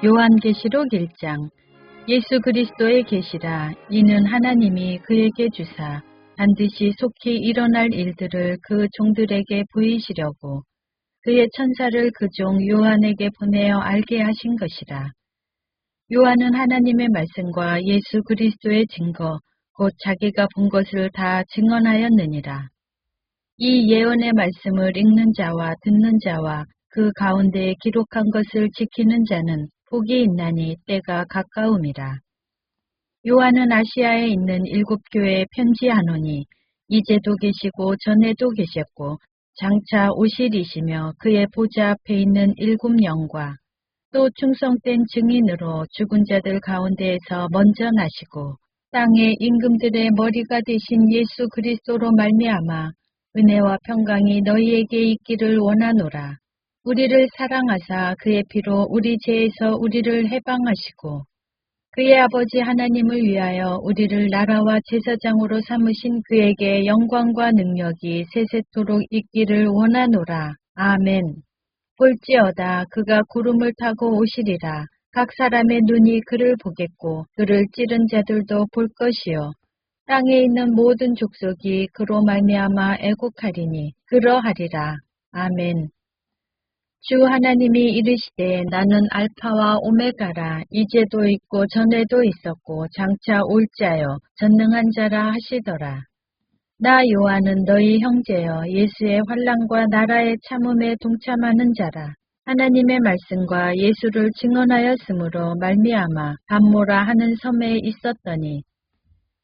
요한계시록 1장. 예수 그리스도의 계시라. 이는 하나님이 그에게 주사 반드시 속히 일어날 일들을 그 종들에게 보이시려고 그의 천사를 그 종 요한에게 보내어 알게 하신 것이라. 요한은 하나님의 말씀과 예수 그리스도의 증거 곧 자기가 본 것을 다 증언하였느니라. 이 예언의 말씀을 읽는 자와 듣는 자와 그 가운데에 기록한 것을 지키는 자는 복이 있나니 때가 가까움이라. 요한은 아시아에 있는 7교회에 편지하노니 이제도 계시고 전에도 계셨고 장차 오실이시며 그의 보좌 앞에 있는 7영과 또 충성된 증인으로 죽은 자들 가운데에서 먼저 나시고 땅의 임금들의 머리가 되신 예수 그리스도로 말미암아 은혜와 평강이 너희에게 있기를 원하노라. 우리를 사랑하사 그의 피로 우리 죄에서 우리를 해방하시고 그의 아버지 하나님을 위하여 우리를 나라와 제사장으로 삼으신 그에게 영광과 능력이 세세토록 있기를 원하노라. 아멘. 볼지어다 그가 구름을 타고 오시리라. 각 사람의 눈이 그를 보겠고 그를 찌른 자들도 볼 것이요. 땅에 있는 모든 족속이 그로 말미암아 애곡하리니 그러하리라. 아멘. 주 하나님이 이르시되 나는 알파와 오메가라. 이제도 있고 전에도 있었고 장차 올 자요 전능한 자라 하시더라. 나 요한은 너희 형제여 예수의 환난과 나라의 참음에 동참하는 자라. 하나님의 말씀과 예수를 증언하였으므로 말미암아 밤모라 하는 섬에 있었더니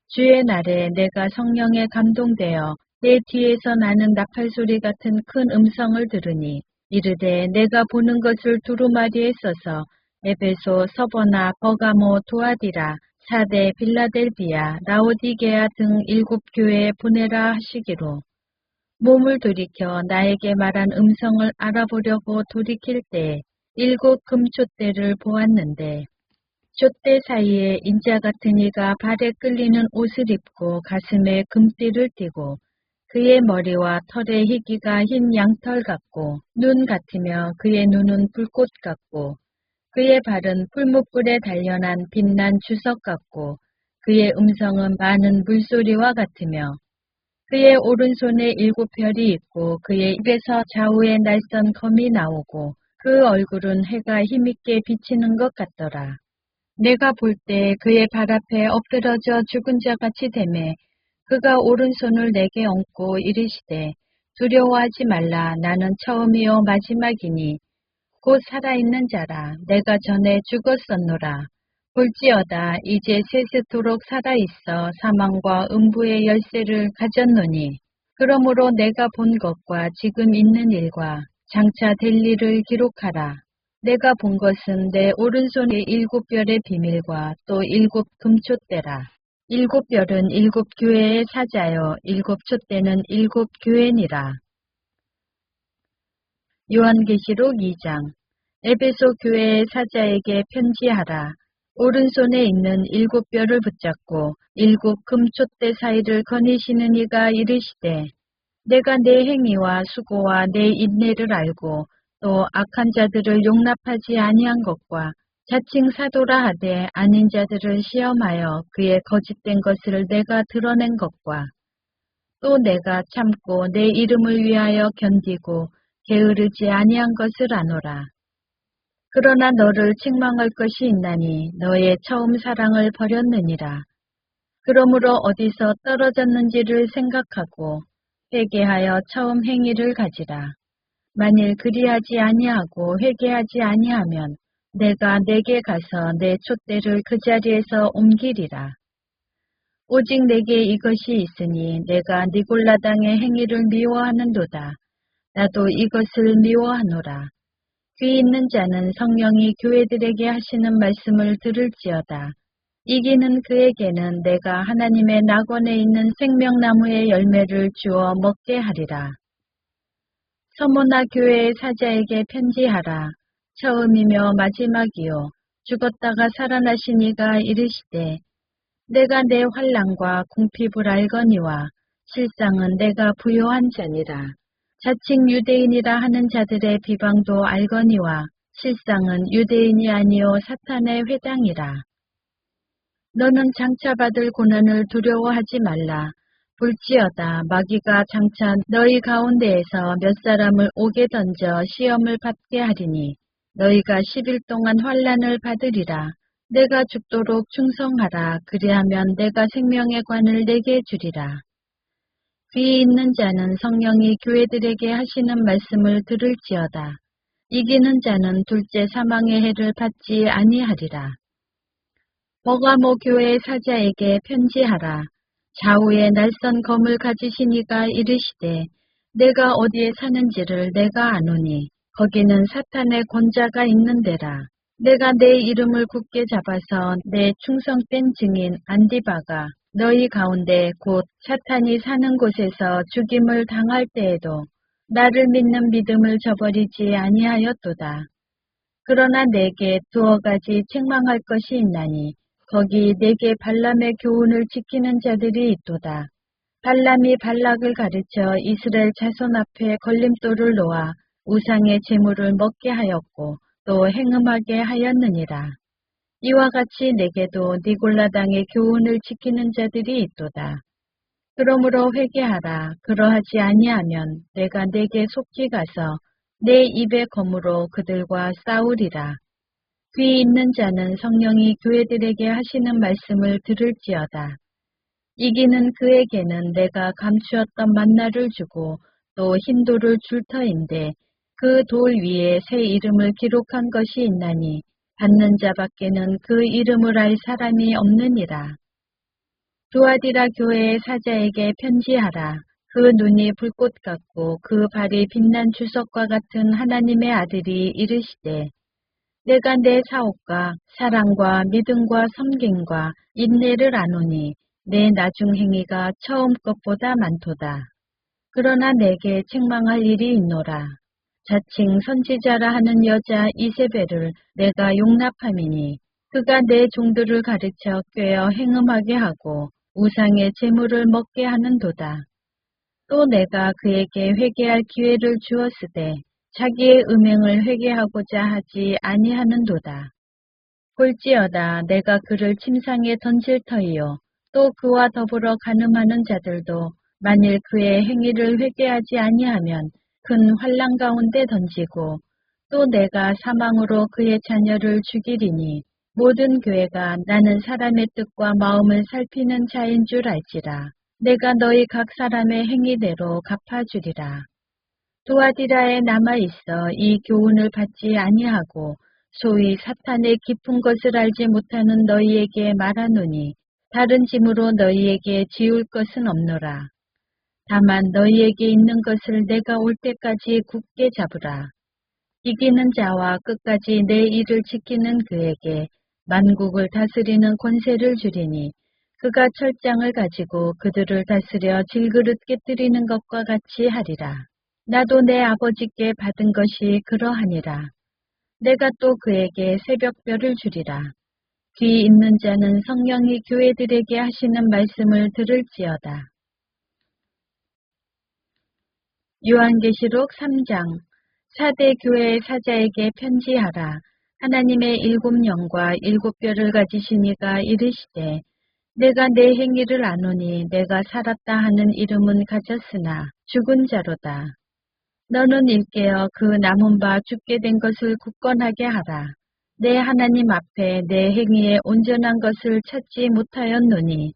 주의 날에 내가 성령에 감동되어 내 뒤에서 나는 나팔소리 같은 큰 음성을 들으니 이르되 내가 보는 것을 두루마리에 써서 에베소, 서버나, 버가모, 도아디라, 사대, 빌라델비아, 라오디게아 등 7교회에 보내라 하시기로 몸을 돌이켜 나에게 말한 음성을 알아보려고 돌이킬 때 7 금촛대를 보았는데 촛대 사이에 인자 같은 이가 발에 끌리는 옷을 입고 가슴에 금띠를 띠고 그의 머리와 털의 희기가 흰 양털 같고 눈 같으며 그의 눈은 불꽃 같고 그의 발은 풀무불에 단련한 빛난 주석 같고 그의 음성은 많은 물소리와 같으며 그의 오른손에 7별이 있고 그의 입에서 좌우에 날선 검이 나오고 그 얼굴은 해가 힘있게 비치는 것 같더라. 내가 볼 때 그의 발 앞에 엎드러져 죽은 자같이 되매 그가 오른손을 내게 얹고 이르시되 두려워하지 말라. 나는 처음이요 마지막이니 곧 살아있는 자라. 내가 전에 죽었었노라. 볼지어다 이제 세세토록 살아있어 사망과 음부의 열쇠를 가졌노니 그러므로 내가 본 것과 지금 있는 일과 장차 될 일을 기록하라. 내가 본 것은 내 오른손의 7별의 비밀과 또 7 금촛대라. 7별은 7교회의 사자요 7 촛대는 7교회니라. 요한계시록 2장. 에베소 교회의 사자에게 편지하라. 오른손에 있는 7별을 붙잡고 7 금촛대 사이를 거니시는 이가 이르시되 내가 내 행위와 수고와 내 인내를 알고 또 악한 자들을 용납하지 아니한 것과 자칭 사도라 하되 아닌 자들을 시험하여 그의 거짓된 것을 내가 드러낸 것과 또 내가 참고 내 이름을 위하여 견디고 게으르지 아니한 것을 아노라. 그러나 너를 책망할 것이 있나니 너의 처음 사랑을 버렸느니라. 그러므로 어디서 떨어졌는지를 생각하고 회개하여 처음 행위를 가지라. 만일 그리하지 아니하고 회개하지 아니하면 내가 내게 가서 내 촛대를 그 자리에서 옮기리라. 오직 내게 이것이 있으니 내가 니골라당의 행위를 미워하는도다. 나도 이것을 미워하노라. 귀 있는 자는 성령이 교회들에게 하시는 말씀을 들을지어다. 이기는 그에게는 내가 하나님의 낙원에 있는 생명나무의 열매를 주어 먹게 하리라. 서모나 교회의 사자에게 편지하라. 처음이며 마지막이요 죽었다가 살아나신 이가 이르시되 내가 내 환난과 궁핍을 알거니와 실상은 내가 부요한 자니라. 자칭 유대인이라 하는 자들의 비방도 알거니와 실상은 유대인이 아니요 사탄의 회당이라. 너는 장차 받을 고난을 두려워하지 말라. 볼지어다 마귀가 장차 너희 가운데에서 몇 사람을 옥에 던져 시험을 받게 하리니 너희가 10일 동안 환난을 받으리라. 내가 죽도록 충성하라. 그리하면 내가 생명의 관을 내게 주리라. 귀 있는 자는 성령이 교회들에게 하시는 말씀을 들을지어다. 이기는 자는 둘째 사망의 해를 받지 아니하리라. 버가모 교회 사자에게 편지하라. 좌우에 날선 검을 가지신 이가 이르시되 내가 어디에 사는지를 내가 아노니 거기는 사탄의 권자가 있는 데라. 내가 내 이름을 굳게 잡아서 내 충성된 증인 안디바가 너희 가운데 곧 사탄이 사는 곳에서 죽임을 당할 때에도 나를 믿는 믿음을 저버리지 아니하였도다. 그러나 내게 두어 가지 책망할 것이 있나니 거기 내게 발람의 교훈을 지키는 자들이 있도다. 발람이 발락을 가르쳐 이스라엘 자손 앞에 걸림돌을 놓아 우상의 제물을 먹게 하였고 또 행음하게 하였느니라. 이와 같이 내게도 니골라당의 교훈을 지키는 자들이 있도다. 그러므로 회개하라. 그러하지 아니하면 내가 내게 속히 가서 내 입의 검으로 그들과 싸우리라. 귀 있는 자는 성령이 교회들에게 하시는 말씀을 들을지어다. 이기는 그에게는 내가 감추었던 만나를 주고 또 흰 돌을 줄 터인데 그 돌 위에 새 이름을 기록한 것이 있나니 받는 자밖에는 그 이름을 알 사람이 없느니라. 두아디라 교회의 사자에게 편지하라. 그 눈이 불꽃 같고 그 발이 빛난 주석과 같은 하나님의 아들이 이르시되 내가 내 사옥과 사랑과 믿음과 섬김과 인내를 아노니 내 나중 행위가 처음 것보다 많도다. 그러나 내게 책망할 일이 있노라. 자칭 선지자라 하는 여자 이세벨을 내가 용납함이니 그가 내 종들을 가르쳐 꾀어 행음하게 하고 우상의 제물을 먹게 하는도다. 또 내가 그에게 회개할 기회를 주었으되 자기의 음행을 회개하고자 하지 아니하는도다. 볼지어다 내가 그를 침상에 던질 터이요 또 그와 더불어 간음하는 자들도 만일 그의 행위를 회개하지 아니하면 큰 환난 가운데 던지고 또 내가 사망으로 그의 자녀를 죽이리니 모든 교회가 나는 사람의 뜻과 마음을 살피는 자인 줄 알지라. 내가 너희 각 사람의 행위대로 갚아주리라. 두아디라에 남아있어 이 교훈을 받지 아니하고 소위 사탄의 깊은 것을 알지 못하는 너희에게 말하노니 다른 짐으로 너희에게 지울 것은 없노라. 다만 너희에게 있는 것을 내가 올 때까지 굳게 잡으라. 이기는 자와 끝까지 내 일을 지키는 그에게 만국을 다스리는 권세를 주리니 그가 철장을 가지고 그들을 다스려 질그릇 깨뜨리는 것과 같이 하리라. 나도 내 아버지께 받은 것이 그러하니라. 내가 또 그에게 새벽별을 주리라. 귀 있는 자는 성령이 교회들에게 하시는 말씀을 들을지어다. 요한계시록 3장. 사대 교회의 사자에게 편지하라. 하나님의 7영과 7별을 가지신 이가 이르시되 내가 내 행위를 아노니 내가 살았다 하는 이름은 가졌으나 죽은 자로다. 너는 일깨어 그 남은 바 죽게 된 것을 굳건하게 하라. 내 하나님 앞에 내 행위에 온전한 것을 찾지 못하였노니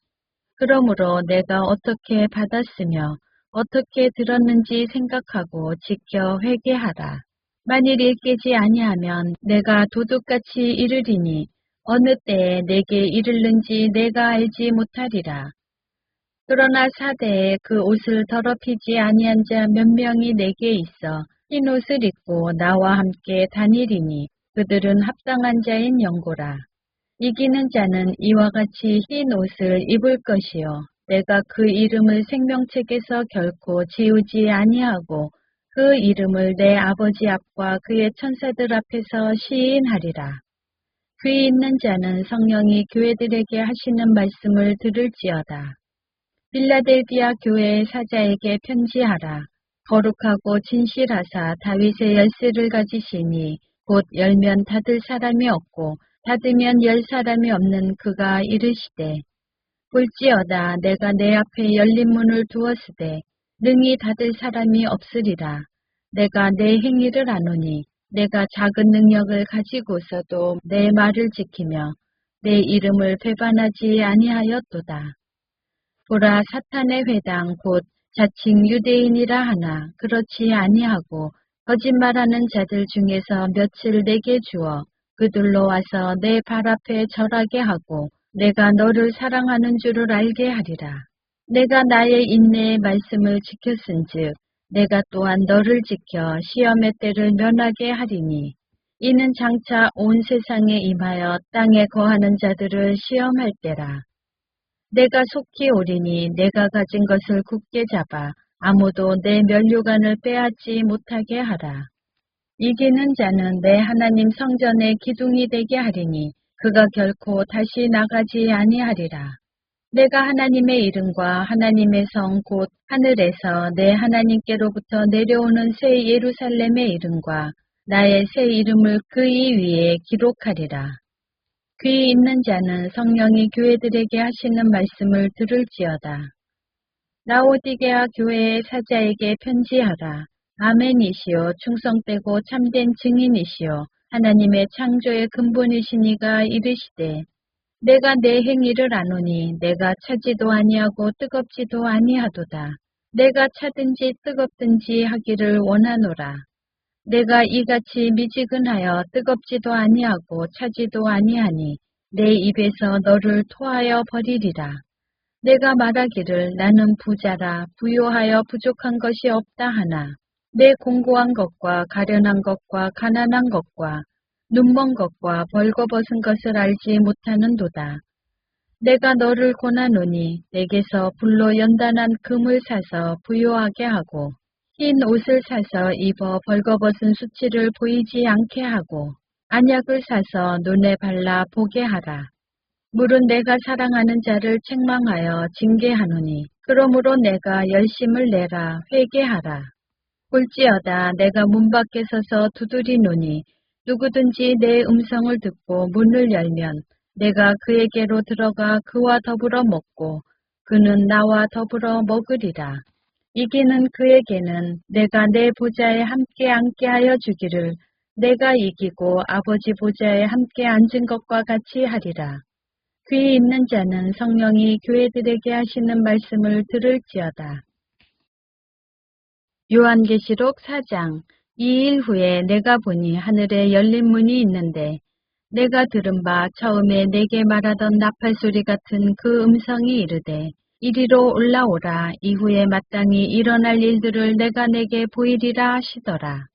그러므로 내가 어떻게 받았으며 어떻게 들었는지 생각하고 지켜 회개하라. 만일 일깨지 아니하면 내가 도둑같이 이르리니 어느 때에 내게 이르는지 내가 알지 못하리라. 그러나 사대에 그 옷을 더럽히지 아니한 자 몇 명이 내게 있어 흰 옷을 입고 나와 함께 다니리니 그들은 합당한 자인 영고라. 이기는 자는 이와 같이 흰 옷을 입을 것이요 내가 그 이름을 생명책에서 결코 지우지 아니하고 그 이름을 내 아버지 앞과 그의 천사들 앞에서 시인하리라. 귀 있는 자는 성령이 교회들에게 하시는 말씀을 들을지어다. 빌라델비아 교회의 사자에게 편지하라. 거룩하고 진실하사 다윗의 열쇠를 가지시니 곧 열면 닫을 사람이 없고 닫으면 열 사람이 없는 그가 이르시되 볼지어다 내가 내 앞에 열린 문을 두었으되 능히 닫을 사람이 없으리라. 내가 내 행위를 아노니 내가 작은 능력을 가지고서도 내 말을 지키며 내 이름을 배반하지 아니하였도다. 보라 사탄의 회당 곧 자칭 유대인이라 하나 그렇지 아니하고 거짓말하는 자들 중에서 며칠 내게 주어 그들로 와서 내 발 앞에 절하게 하고 내가 너를 사랑하는 줄을 알게 하리라. 내가 나의 인내의 말씀을 지켰은즉 내가 또한 너를 지켜 시험의 때를 면하게 하리니 이는 장차 온 세상에 임하여 땅에 거하는 자들을 시험할 때라. 내가 속히 오리니 내가 가진 것을 굳게 잡아 아무도 내 면류관을 빼앗지 못하게 하라. 이기는 자는 내 하나님 성전의 기둥이 되게 하리니 그가 결코 다시 나가지 아니하리라. 내가 하나님의 이름과 하나님의 성 곧 하늘에서 내 하나님께로부터 내려오는 새 예루살렘의 이름과 나의 새 이름을 그 이 위에 기록하리라. 귀 있는 자는 성령이 교회들에게 하시는 말씀을 들을지어다. 라오디게아 교회의 사자에게 편지하라. 아멘이시오 충성되고 참된 증인이시오 하나님의 창조의 근본이시니가 이르시되 내가 내 행위를 아노니 내가 차지도 아니하고 뜨겁지도 아니하도다. 내가 차든지 뜨겁든지 하기를 원하노라. 내가 이같이 미지근하여 뜨겁지도 아니하고 차지도 아니하니 내 입에서 너를 토하여 버리리라. 내가 말하기를 나는 부자라 부요하여 부족한 것이 없다 하나 내 공고한 것과 가련한 것과 가난한 것과 눈먼 것과 벌거벗은 것을 알지 못하는도다. 내가 너를 권하노니 내게서 불로 연단한 금을 사서 부요하게 하고 흰 옷을 사서 입어 벌거벗은 수치를 보이지 않게 하고 안약을 사서 눈에 발라 보게 하라. 물은 내가 사랑하는 자를 책망하여 징계하노니 그러므로 내가 열심을 내라 회개하라. 볼지어다 내가 문 밖에 서서 두드리노니 누구든지 내 음성을 듣고 문을 열면 내가 그에게로 들어가 그와 더불어 먹고 그는 나와 더불어 먹으리라. 이기는 그에게는 내가 내 보좌에 함께 앉게 하여 주기를 내가 이기고 아버지 보좌에 함께 앉은 것과 같이 하리라. 귀 있는 자는 성령이 교회들에게 하시는 말씀을 들을지어다. 요한계시록 4장. 2일 후에 내가 보니 하늘에 열린 문이 있는데 내가 들은 바 처음에 내게 말하던 나팔 소리 같은 그 음성이 이르되 이리로 올라오라. 이후에 마땅히 일어날 일들을 내가 내게 보이리라 하시더라.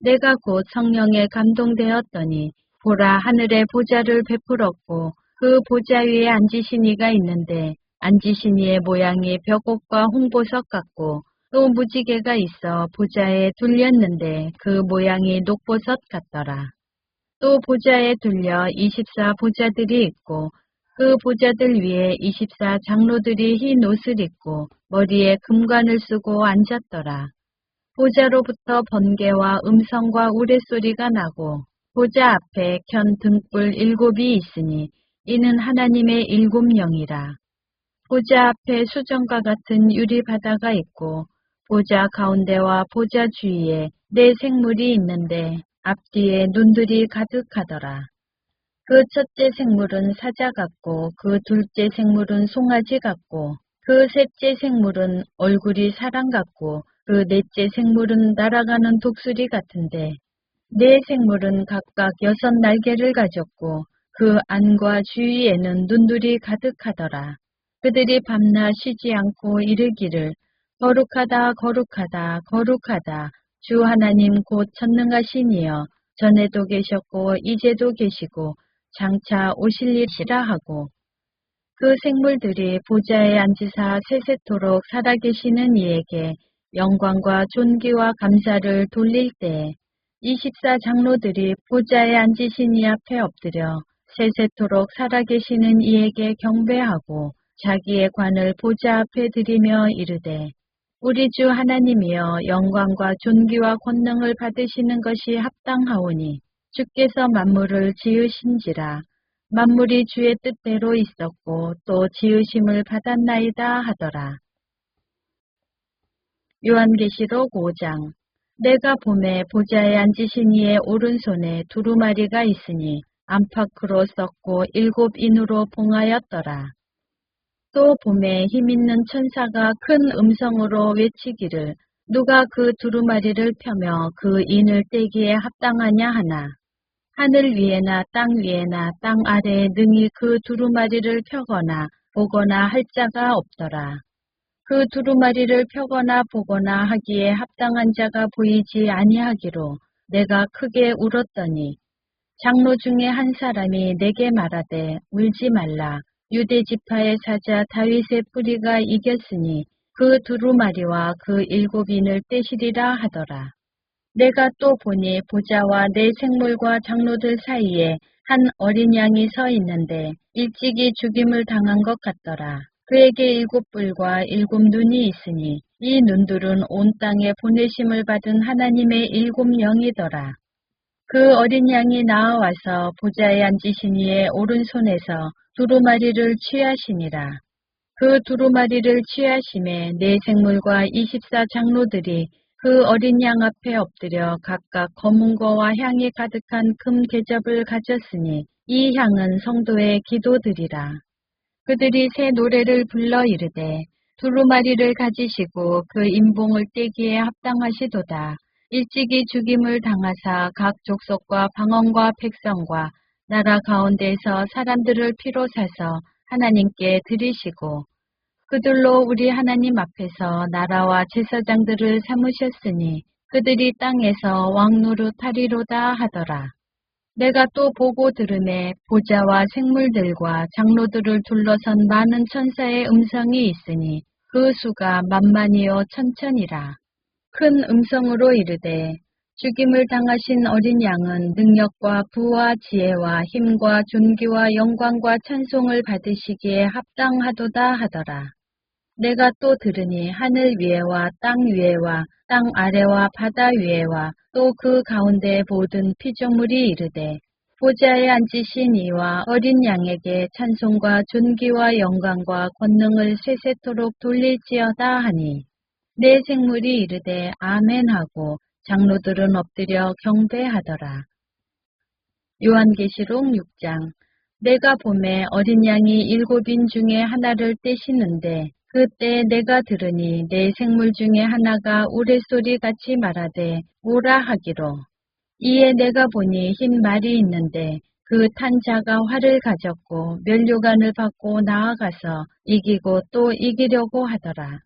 내가 곧 성령에 감동되었더니 보라 하늘에 보좌를 베풀었고 그 보좌 위에 앉으신 이가 있는데 앉으신 이의 모양이 벽옥과 홍보석 같고 또 무지개가 있어 보좌에 둘렸는데 그 모양이 녹보석 같더라. 또 보좌에 둘려 24 보좌들이 있고 그 보좌들 위에 24 장로들이 흰 옷을 입고 머리에 금관을 쓰고 앉았더라. 보좌로부터 번개와 음성과 우레소리가 나고 보좌 앞에 켠 등불 7이 있으니 이는 하나님의 7영이라. 보좌 앞에 수정과 같은 유리 바다가 있고 보좌 가운데와 보좌 주위에 네 생물이 있는데 앞뒤에 눈들이 가득하더라. 그 첫째 생물은 사자 같고 그 둘째 생물은 송아지 같고 그 셋째 생물은 얼굴이 사람 같고 그 넷째 생물은 날아가는 독수리 같은데 네 생물은 각각 6 날개를 가졌고 그 안과 주위에는 눈들이 가득하더라. 그들이 밤낮 쉬지 않고 이르기를 거룩하다 거룩하다 거룩하다 주 하나님 곧 전능하신 이여 전에도 계셨고 이제도 계시고 장차 오실 일이라 하고 그 생물들이 보좌에 앉으사 세세토록 살아계시는 이에게 영광과 존귀와 감사를 돌릴 때에 24 장로들이 보좌에 앉으신 이 앞에 엎드려 세세토록 살아계시는 이에게 경배하고 자기의 관을 보좌 앞에 드리며 이르되 우리 주 하나님이여 영광과 존귀와 권능을 받으시는 것이 합당하오니 주께서 만물을 지으신지라. 만물이 주의 뜻대로 있었고 또 지으심을 받았나이다 하더라. 요한계시록 5장. 내가 봄에 보좌에 앉으신 이의 오른손에 두루마리가 있으니 안팎으로 썩고 7인으로 봉하였더라. 또 봄에 힘있는 천사가 큰 음성으로 외치기를 누가 그 두루마리를 펴며 그 인을 떼기에 합당하냐 하나. 하늘 위에나 땅 위에나 땅 아래에 능히 그 두루마리를 펴거나 보거나 할 자가 없더라. 그 두루마리를 펴거나 보거나 하기에 합당한 자가 보이지 아니하기로 내가 크게 울었더니 장로 중에 한 사람이 내게 말하되 울지 말라. 유대 지파의 사자 다윗의 뿌리가 이겼으니 그 두루마리와 그 7인을 떼시리라 하더라. 내가 또 보니 보좌와 네 생물과 장로들 사이에 한 어린 양이 서 있는데 일찍이 죽임을 당한 것 같더라. 그에게 7뿔과 7눈이 있으니 이 눈들은 온 땅에 보내심을 받은 하나님의 7영이더라. 그 어린 양이 나아와서 보좌에 앉으신 이의 오른손에서 두루마리를 취하시니라. 그 두루마리를 취하심에 네 생물과 24장로들이 그 어린 양 앞에 엎드려 각각 검은 거와 향이 가득한 금 대접을 가졌으니 이 향은 성도의 기도들이라. 그들이 새 노래를 불러 이르되 두루마리를 가지시고 그 인봉을 떼기에 합당하시도다. 일찍이 죽임을 당하사 각 족속과 방언과 백성과 나라 가운데서 사람들을 피로 사서 하나님께 드리시고 그들로 우리 하나님 앞에서 나라와 제사장들을 삼으셨으니 그들이 땅에서 왕노릇하리로다 하더라. 내가 또 보고 들으매 보좌와 생물들과 장로들을 둘러선 많은 천사의 음성이 있으니 그 수가 만만이요 천천이라. 큰 음성으로 이르되 죽임을 당하신 어린 양은 능력과 부와 지혜와 힘과 존귀와 영광과 찬송을 받으시기에 합당하도다 하더라. 내가 또 들으니 하늘 위에와 땅 위에와 땅 아래와 바다 위에와 또 그 가운데 모든 피조물이 이르되 보좌에 앉으신 이와 어린 양에게 찬송과 존귀와 영광과 권능을 세세토록 돌릴지어다 하니 네 생물이 이르되 아멘하고 장로들은 엎드려 경배하더라. 요한계시록 6장. 내가 봄에 어린 양이 7인 중에 하나를 떼시는데 그때 내가 들으니 네 생물 중에 하나가 우레소리 같이 말하되 오라 하기로. 이에 내가 보니 흰 말이 있는데 그 탄 자가 활을 가졌고 면류관을 받고 나아가서 이기고 또 이기려고 하더라.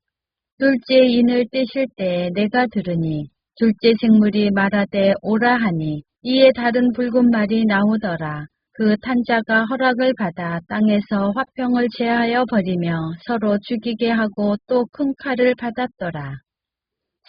둘째 인을 떼실 때에 내가 들으니 둘째 생물이 말하되 오라 하니 이에 다른 붉은 말이 나오더라. 그 탄자가 허락을 받아 땅에서 화평을 제하여 버리며 서로 죽이게 하고 또 큰 칼을 받았더라.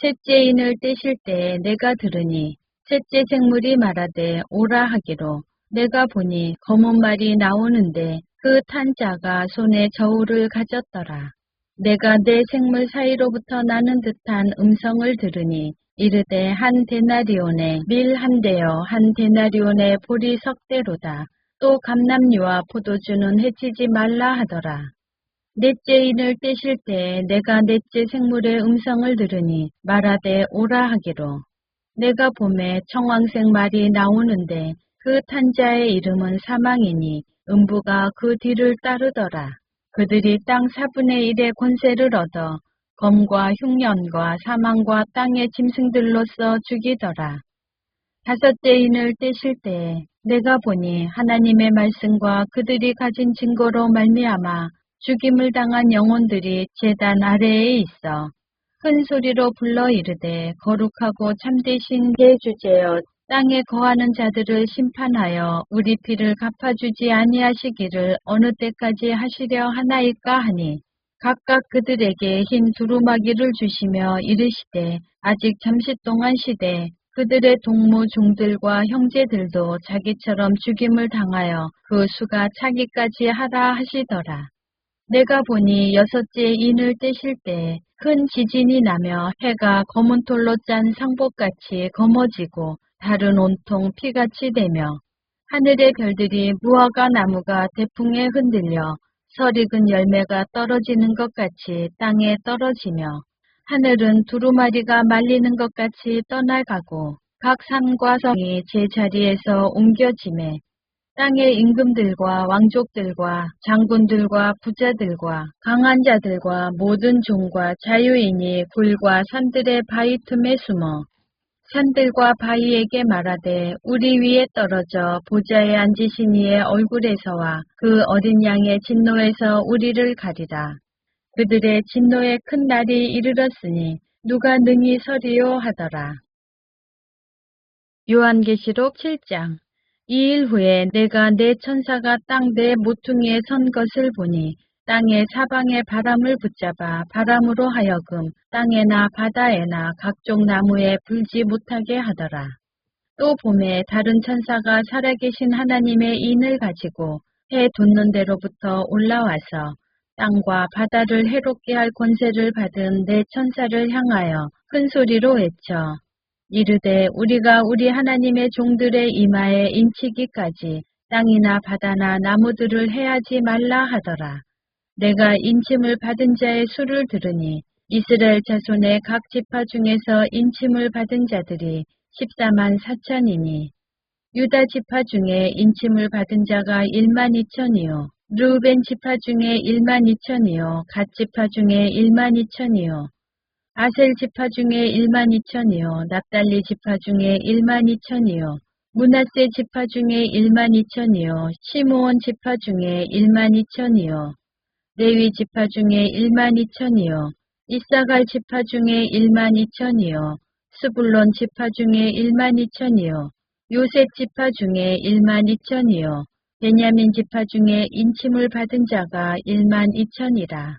셋째 인을 떼실 때에 내가 들으니 셋째 생물이 말하되 오라 하기로 내가 보니 검은 말이 나오는데 그 탄자가 손에 저울을 가졌더라. 내가 내 생물 사이로부터 나는 듯한 음성을 들으니 이르되 한 데나리온에 밀 한 대여 한 데나리온에 보리 석대로다. 또 감람류와 포도주는 해치지 말라 하더라. 넷째 인을 떼실 때에 내가 넷째 생물의 음성을 들으니 말하되 오라 하기로. 내가 봄에 청황색 말이 나오는데 그 탄자의 이름은 사망이니 음부가 그 뒤를 따르더라. 그들이 땅 4분의 1의 권세를 얻어 검과 흉년과 사망과 땅의 짐승들로서 죽이더라. 다섯째 인을 떼실 때에 내가 보니 하나님의 말씀과 그들이 가진 증거로 말미암아 죽임을 당한 영혼들이 제단 아래에 있어 큰 소리로 불러 이르되 거룩하고 참되신 내 주제여 땅에 거하는 자들을 심판하여 우리 피를 갚아주지 아니하시기를 어느 때까지 하시려 하나이까 하니 각각 그들에게 흰 두루마기를 주시며 이르시되 아직 잠시 동안 시되 그들의 동무 종들과 형제들도 자기처럼 죽임을 당하여 그 수가 차기까지 하라 하시더라. 내가 보니 여섯째 인을 떼실 때 큰 지진이 나며 해가 검은 돌로 짠 상복같이 검어지고 달은 온통 피같이 되며 하늘의 별들이 무화과 나무가 대풍에 흔들려 설익은 열매가 떨어지는 것 같이 땅에 떨어지며 하늘은 두루마리가 말리는 것 같이 떠나가고 각 산과 성이 제자리에서 옮겨지매 땅의 임금들과 왕족들과 장군들과 부자들과 강한 자들과 모든 종과 자유인이 굴과 산들의 바위 틈에 숨어 산들과 바위에게 말하되 우리 위에 떨어져 보좌에 앉으신 이의 얼굴에서와 그 어린 양의 진노에서 우리를 가리라. 그들의 진노의 큰 날이 이르렀으니 누가 능히 서리요 하더라. 요한계시록 7장. 이 일 후에 내가 내 천사가 땅 내 모퉁이에 선 것을 보니 땅의 사방의 바람을 붙잡아 바람으로 하여금 땅에나 바다에나 각종 나무에 불지 못하게 하더라. 또 봄에 다른 천사가 살아계신 하나님의 인을 가지고 해 돋는 데로부터 올라와서 땅과 바다를 해롭게 할 권세를 받은 내 천사를 향하여 큰 소리로 외쳐 이르되 우리가 우리 하나님의 종들의 이마에 인치기까지 땅이나 바다나 나무들을 해하지 말라 하더라. 내가 인침을 받은 자의 수를 들으니 이스라엘 자손의 각 지파 중에서 인침을 받은 자들이 14만 4천이니 유다 지파 중에 인침을 받은 자가 1만 2천이요 르우벤 지파 중에 1만 2천이요 갓 지파 중에 1만 2천이요 아셀 지파 중에 1만 2천이요 납달리 지파 중에 1만 2천이요 므낫세 지파 중에 1만 2천이요 시므온 지파 중에 1만 2천이요 레위 지파 중에 1만 2천이요 이사갈 지파 중에 1만 2천이요 스불론 지파 중에 1만 2천이요 요셉 지파 중에 1만 2천이요 베냐민 지파 중에 인침을 받은 자가 1만 2천이라.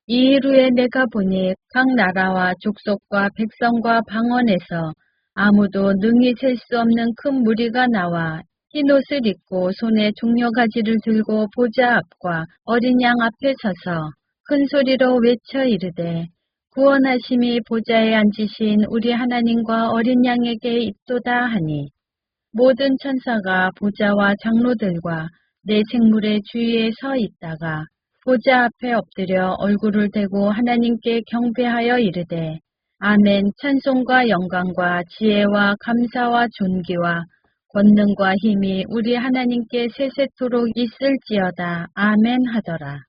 이 일 후에 내가 보니 각 나라와 족속과 백성과 방언에서 아무도 능히 셀 수 없는 큰 무리가 나와 흰옷을 입고 손에 종려가지를 들고 보좌 앞과 어린 양 앞에 서서 큰 소리로 외쳐 이르되 구원하심이 보좌에 앉으신 우리 하나님과 어린 양에게 있도다 하니 모든 천사가 보좌와 장로들과 내 생물의 주위에 서 있다가 보좌 앞에 엎드려 얼굴을 대고 하나님께 경배하여 이르되 아멘 찬송과 영광과 지혜와 감사와 존귀와 권능과 힘이 우리 하나님께 세세토록 있을지어다. 아멘 하더라.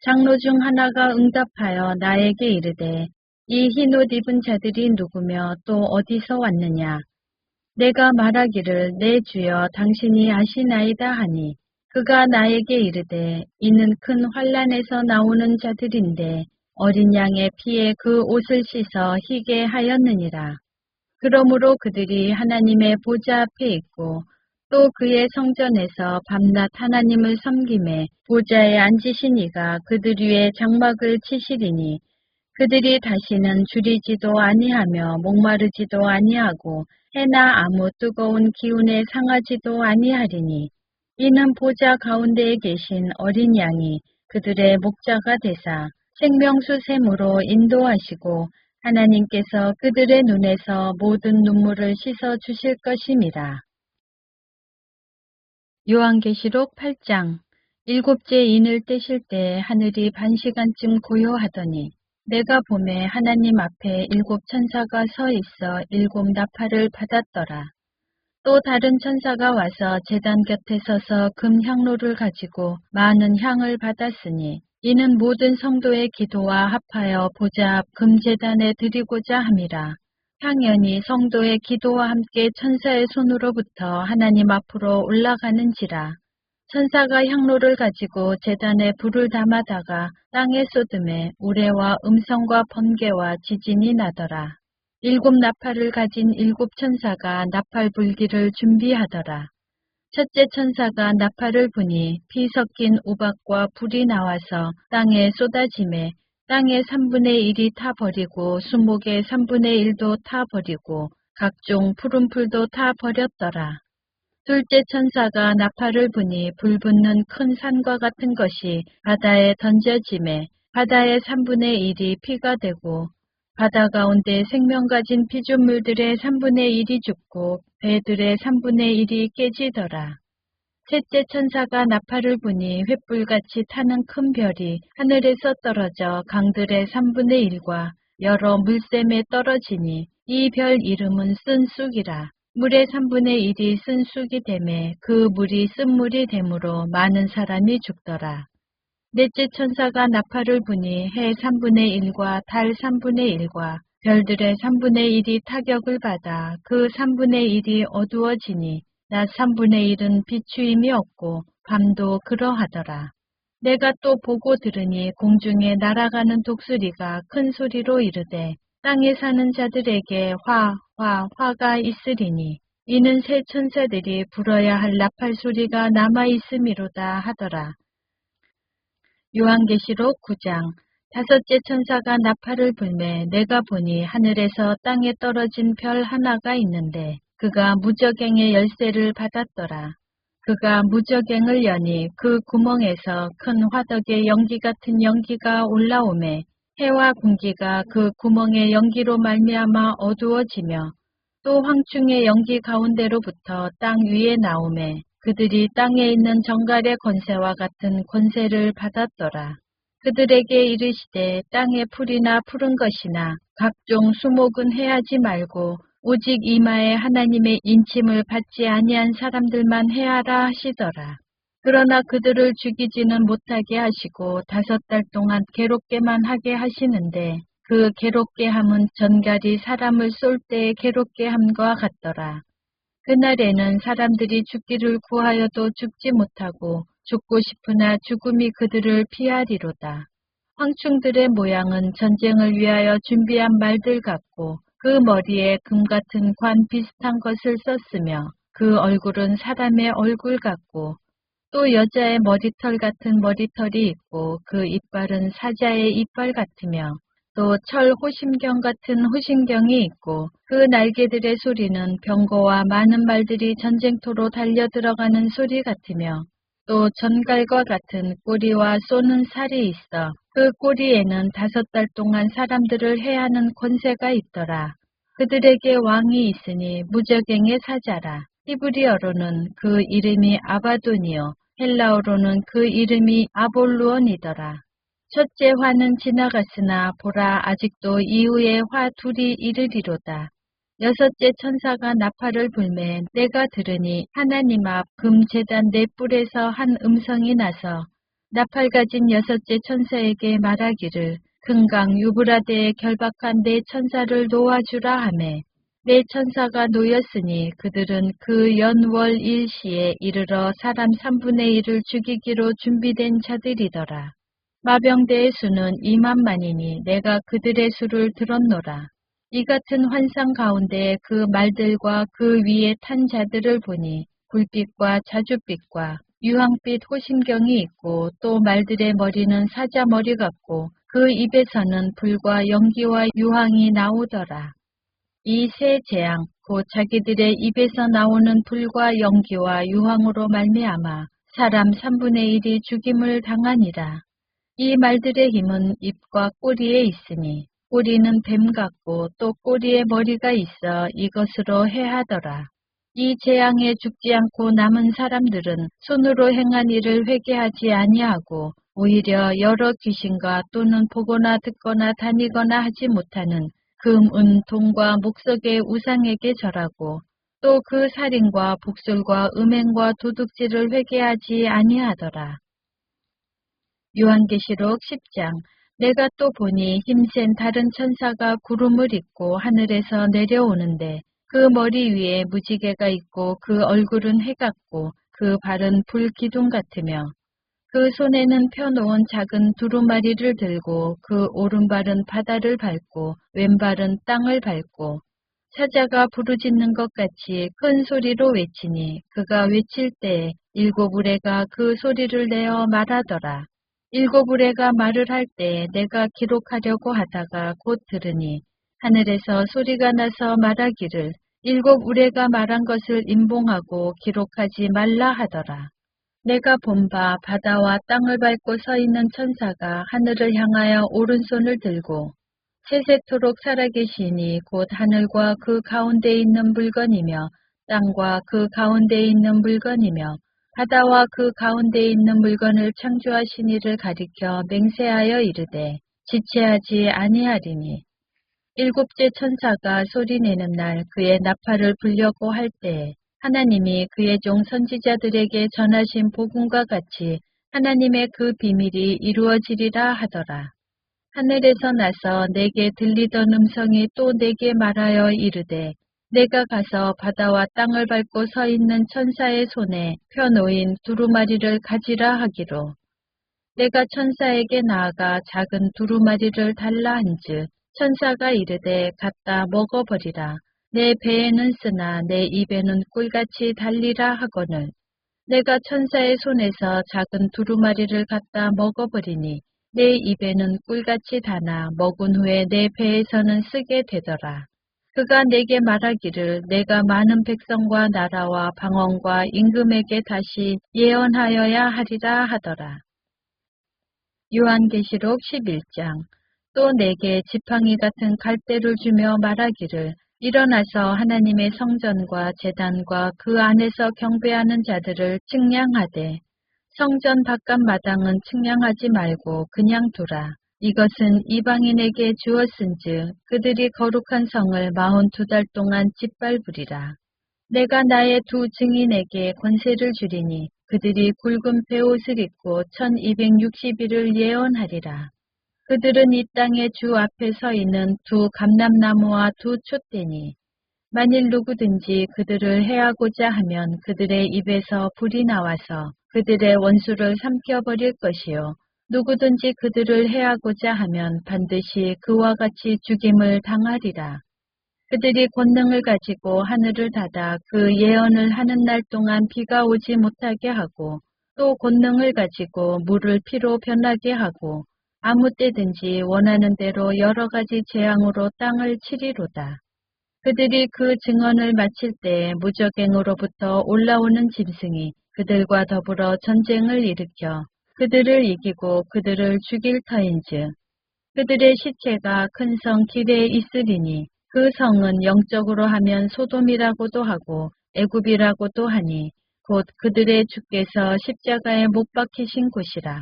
장로 중 하나가 응답하여 나에게 이르되 이 흰옷 입은 자들이 누구며 또 어디서 왔느냐. 내가 말하기를 내 주여 당신이 아시나이다 하니 그가 나에게 이르되 이는 큰 환난에서 나오는 자들인데 어린 양의 피에 그 옷을 씻어 희게 하였느니라. 그러므로 그들이 하나님의 보좌 앞에 있고 또 그의 성전에서 밤낮 하나님을 섬김에 보좌에 앉으신 이가 그들 위에 장막을 치시리니 그들이 다시는 줄이지도 아니하며 목마르지도 아니하고 해나 아무 뜨거운 기운에 상하지도 아니하리니 이는 보좌 가운데에 계신 어린 양이 그들의 목자가 되사 생명수 샘으로 인도하시고 하나님께서 그들의 눈에서 모든 눈물을 씻어 주실 것임이라. 요한계시록 8장. 일곱째 인을 떼실 때 하늘이 반시간쯤 고요하더니 내가 보매 하나님 앞에 일곱 천사가 서 있어 일곱 나팔을 받았더라. 또 다른 천사가 와서 제단 곁에 서서 금 향로를 가지고 많은 향을 받았으니 이는 모든 성도의 기도와 합하여 보좌 앞 금제단에 드리고자 함이라. 향연이 성도의 기도와 함께 천사의 손으로부터 하나님 앞으로 올라가는지라. 천사가 향로를 가지고 제단에 불을 담아다가 땅에 쏟음에 우레와 음성과 번개와 지진이 나더라. 일곱 나팔을 가진 일곱 천사가 나팔 불기를 준비하더라. 첫째 천사가 나팔을 부니 피 섞인 우박과 불이 나와서 땅에 쏟아지매 땅의 3분의 1이 타버리고 수목의 3분의 1도 타버리고 각종 푸른 풀도 타버렸더라. 둘째 천사가 나팔을 부니 불 붙는 큰 산과 같은 것이 바다에 던져지매 바다의 3분의 1이 피가 되고 바다 가운데 생명 가진 피조물들의 3분의 1이 죽고 배들의 3분의 1이 깨지더라. 셋째 천사가 나팔을 부니 횃불같이 타는 큰 별이 하늘에서 떨어져 강들의 3분의 1과 여러 물샘에 떨어지니 이 별 이름은 쓴쑥이라. 물의 3분의 1이 쓴쑥이 되매 그 물이 쓴물이 되므로 많은 사람이 죽더라. 넷째 천사가 나팔을 부니 해 3분의 1과 달 3분의 1과 별들의 3분의 1이 타격을 받아 그 3분의 1이 어두워지니 낮 3분의 1은 비추임이 없고 밤도 그러하더라. 내가 또 보고 들으니 공중에 날아가는 독수리가 큰 소리로 이르되 땅에 사는 자들에게 화가 있으리니 이는 새 천사들이 불어야 할 나팔 소리가 남아 있음이로다 하더라. 요한계시록 9장. 다섯째 천사가 나팔을 불매 내가 보니 하늘에서 땅에 떨어진 별 하나가 있는데 그가 무저갱의 열쇠를 받았더라. 그가 무저갱을 여니 그 구멍에서 큰 화덕의 연기 같은 연기가 올라오매 해와 공기가 그 구멍의 연기로 말미암아 어두워지며 또 황충의 연기 가운데로부터 땅 위에 나오매 그들이 땅에 있는 정갈의 권세와 같은 권세를 받았더라. 그들에게 이르시되 땅의 풀이나 푸른 것이나 각종 수목은 해하지 말고 오직 이마에 하나님의 인침을 받지 아니한 사람들만 해하라 하시더라. 그러나 그들을 죽이지는 못하게 하시고 5달 동안 괴롭게만 하게 하시는데 그 괴롭게 함은 전갈이 사람을 쏠 때의 괴롭게 함과 같더라. 그날에는 사람들이 죽기를 구하여도 죽지 못하고 죽고 싶으나 죽음이 그들을 피하리로다. 황충들의 모양은 전쟁을 위하여 준비한 말들 같고 그 머리에 금 같은 관 비슷한 것을 썼으며 그 얼굴은 사람의 얼굴 같고 또 여자의 머리털 같은 머리털이 있고 그 이빨은 사자의 이빨 같으며 또 철 호심경 같은 호심경이 있고 그 날개들의 소리는 병거와 많은 말들이 전쟁터로 달려들어가는 소리 같으며 또 전갈과 같은 꼬리와 쏘는 살이 있어 그 꼬리에는 5달 동안 사람들을 해하는 권세가 있더라. 그들에게 왕이 있으니 무저갱의 사자라. 히브리어로는 그 이름이 아바돈이요 헬라어로는 그 이름이 아볼루온이더라. 첫째 화는 지나갔으나 보라 아직도 이후에 화 둘이 이르리로다. 여섯째 천사가 나팔을 불매 내가 들으니 하나님 앞 금제단 네 뿔에서 한 음성이 나서 나팔 가진 여섯째 천사에게 말하기를 큰 강 유브라데에 결박한 네 천사를 놓아주라 하매 네 천사가 놓였으니 그들은 그 연월 일시에 이르러 사람 3분의 1을 죽이기로 준비된 자들이더라. 마병대의 수는 2만만이니 내가 그들의 수를 들었노라. 이 같은 환상 가운데 그 말들과 그 위에 탄 자들을 보니 불빛과 자줏빛과 유황빛 호심경이 있고 또 말들의 머리는 사자 머리 같고 그 입에서는 불과 연기와 유황이 나오더라. 이 세 재앙 곧 자기들의 입에서 나오는 불과 연기와 유황으로 말미암아 사람 3분의 1이 죽임을 당하니라. 이 말들의 힘은 입과 꼬리에 있으니 꼬리는 뱀 같고 또 꼬리에 머리가 있어 이것으로 해하더라. 이 재앙에 죽지 않고 남은 사람들은 손으로 행한 일을 회개하지 아니하고 오히려 여러 귀신과 또는 보거나 듣거나 다니거나 하지 못하는 금, 은, 동과 목석의 우상에게 절하고 또 그 살인과 복술과 음행과 도둑질을 회개하지 아니하더라. 요한계시록 10장. 내가 또 보니 힘센 다른 천사가 구름을 입고 하늘에서 내려오는데 그 머리 위에 무지개가 있고 그 얼굴은 해 같고 그 발은 불 기둥 같으며 그 손에는 펴놓은 작은 두루마리를 들고 그 오른발은 바다를 밟고 왼발은 땅을 밟고 사자가 부르짖는 것 같이 큰 소리로 외치니 그가 외칠 때에 7 우레가 그 소리를 내어 말하더라. 7 우레가 말을 할 때 내가 기록하려고 하다가 곧 들으니 하늘에서 소리가 나서 말하기를 7 우레가 말한 것을 임봉하고 기록하지 말라 하더라. 내가 본 바 바다와 땅을 밟고 서 있는 천사가 하늘을 향하여 오른손을 들고 세세토록 살아계시니 곧 하늘과 그 가운데 있는 물건이며 땅과 그 가운데에 있는 물건이며 바다와 그 가운데에 있는 물건을 창조하신 이를 가리켜 맹세하여 이르되 지체하지 아니하리니 일곱째 천사가 소리내는 날 그의 나팔을 불려고 할 때에 하나님이 그의 종 선지자들에게 전하신 복음과 같이 하나님의 그 비밀이 이루어지리라 하더라. 하늘에서 나서 내게 들리던 음성이 또 내게 말하여 이르되 내가 가서 바다와 땅을 밟고 서 있는 천사의 손에 펴놓인 두루마리를 가지라 하기로 내가 천사에게 나아가 작은 두루마리를 달라 한즉 천사가 이르되 갖다 먹어버리라. 내 배에는 쓰나 내 입에는 꿀같이 달리라 하거늘 내가 천사의 손에서 작은 두루마리를 갖다 먹어버리니 내 입에는 꿀같이 다나 먹은 후에 내 배에서는 쓰게 되더라. 그가 내게 말하기를 내가 많은 백성과 나라와 방언과 임금에게 다시 예언하여야 하리라 하더라. 요한계시록 11장. 또 내게 지팡이 같은 갈대를 주며 말하기를 일어나서 하나님의 성전과 제단과 그 안에서 경배하는 자들을 측량하되 성전 바깥 마당은 측량하지 말고 그냥 두라. 이것은 이방인에게 주었은즉 그들이 거룩한 성을 42달 동안 짓밟으리라. 내가 나의 두 증인에게 권세를 주리니 그들이 굵은 베옷을 입고 1260일을 예언하리라. 그들은 이 땅의 주 앞에 서 있는 두 감람나무와 두 촛대니 만일 누구든지 그들을 해하고자 하면 그들의 입에서 불이 나와서 그들의 원수를 삼켜버릴 것이요 누구든지 그들을 해하고자 하면 반드시 그와 같이 죽임을 당하리라. 그들이 권능을 가지고 하늘을 닫아 그 예언을 하는 날 동안 비가 오지 못하게 하고 또 권능을 가지고 물을 피로 변하게 하고 아무 때든지 원하는 대로 여러 가지 재앙으로 땅을 치리로다. 그들이 그 증언을 마칠 때에 무적행으로부터 올라오는 짐승이 그들과 더불어 전쟁을 일으켜 그들을 이기고 그들을 죽일 터인즉 그들의 시체가 큰 성 길에 있으리니 그 성은 영적으로 하면 소돔이라고도 하고 애굽이라고도 하니 곧 그들의 주께서 십자가에 못 박히신 곳이라.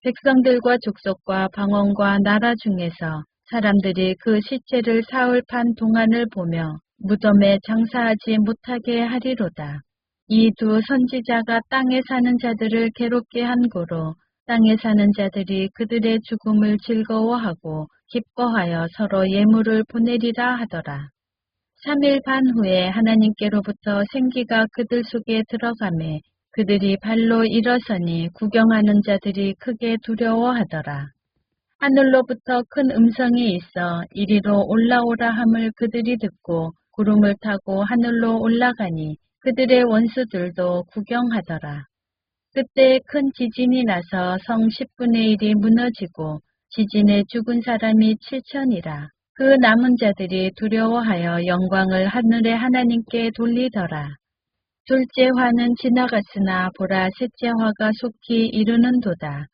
백성들과 족속과 방언과 나라 중에서 사람들이 그 시체를 사흘 반 동안을 보며 무덤에 장사하지 못하게 하리로다. 이 두 선지자가 땅에 사는 자들을 괴롭게 한 고로 땅에 사는 자들이 그들의 죽음을 즐거워하고 기뻐하여 서로 예물을 보내리라 하더라. 3일 반 후에 하나님께로부터 생기가 그들 속에 들어가매 그들이 발로 일어서니 구경하는 자들이 크게 두려워하더라. 하늘로부터 큰 음성이 있어 이리로 올라오라 함을 그들이 듣고 구름을 타고 하늘로 올라가니 그들의 원수들도 구경하더라. 그때 큰 지진이 나서 성 10분의 1이 무너지고 지진에 죽은 사람이 7천이라. 그 남은 자들이 두려워하여 영광을 하늘의 하나님께 돌리더라. 둘째 화는 지나갔으나 보라 셋째 화가 속히 이르는도다.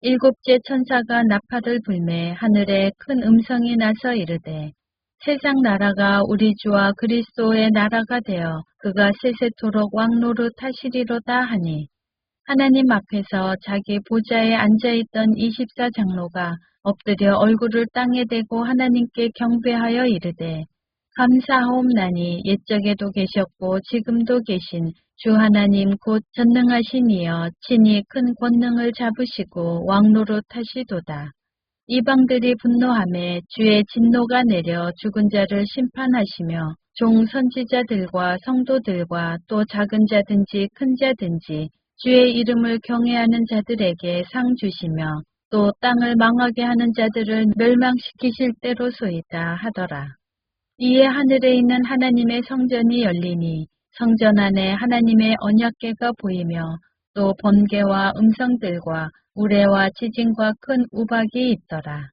일곱째 천사가 나팔을 불매 하늘에 큰 음성이 나서 이르되 세상 나라가 우리 주와 그리스도의 나라가 되어 그가 세세토록 왕노릇 하시리로다 하니 하나님 앞에서 자기 보좌에 앉아있던 24장로가 엎드려 얼굴을 땅에 대고 하나님께 경배하여 이르되 감사하옵나니 옛적에도 계셨고 지금도 계신 주 하나님 곧 전능하신 이여 친히 큰 권능을 잡으시고 왕노릇 하시도다. 이방들이 분노하매 주의 진노가 내려 죽은 자를 심판하시며 종 선지자들과 성도들과 또 작은 자든지 큰 자든지 주의 이름을 경외하는 자들에게 상 주시며 또 땅을 망하게 하는 자들을 멸망시키실 때로소이다 하더라. 이에 하늘에 있는 하나님의 성전이 열리니 성전 안에 하나님의 언약궤가 보이며 또 번개와 음성들과 우레와 지진과 큰 우박이 있더라.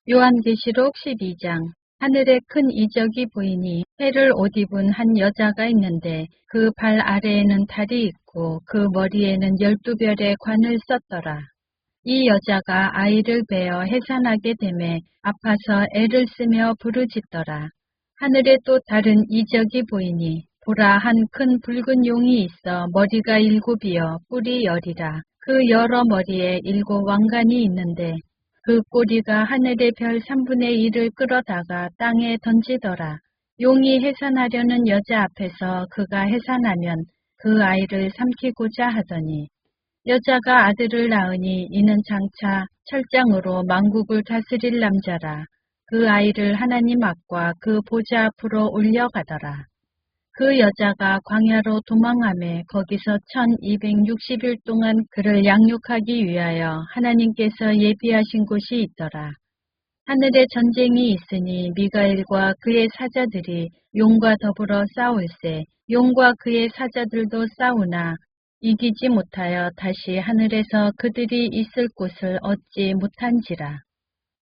요한계시록 12장. 하늘에 큰 이적이 보이니 해를 옷 입은 한 여자가 있는데 그 발 아래에는 달이 있고 그 머리에는 12별의 관을 썼더라. 이 여자가 아이를 베어 해산하게 되매 아파서 애를 쓰며 부르짖더라. 하늘에 또 다른 이적이 보이니 보라 한 큰 붉은 용이 있어 머리가 일곱이여 뿔이 열이라. 그 여러 머리에 일곱 왕관이 있는데 그 꼬리가 하늘의 별 3분의 1을 끌어다가 땅에 던지더라. 용이 해산하려는 여자 앞에서 그가 해산하면 그 아이를 삼키고자 하더니 여자가 아들을 낳으니 이는 장차 철장으로 만국을 다스릴 남자라. 그 아이를 하나님 앞과 그 보좌 앞으로 올려가더라. 그 여자가 광야로 도망하며 거기서 1260일 동안 그를 양육하기 위하여 하나님께서 예비하신 곳이 있더라. 하늘에 전쟁이 있으니 미가엘과 그의 사자들이 용과 더불어 싸울세 용과 그의 사자들도 싸우나 이기지 못하여 다시 하늘에서 그들이 있을 곳을 얻지 못한지라.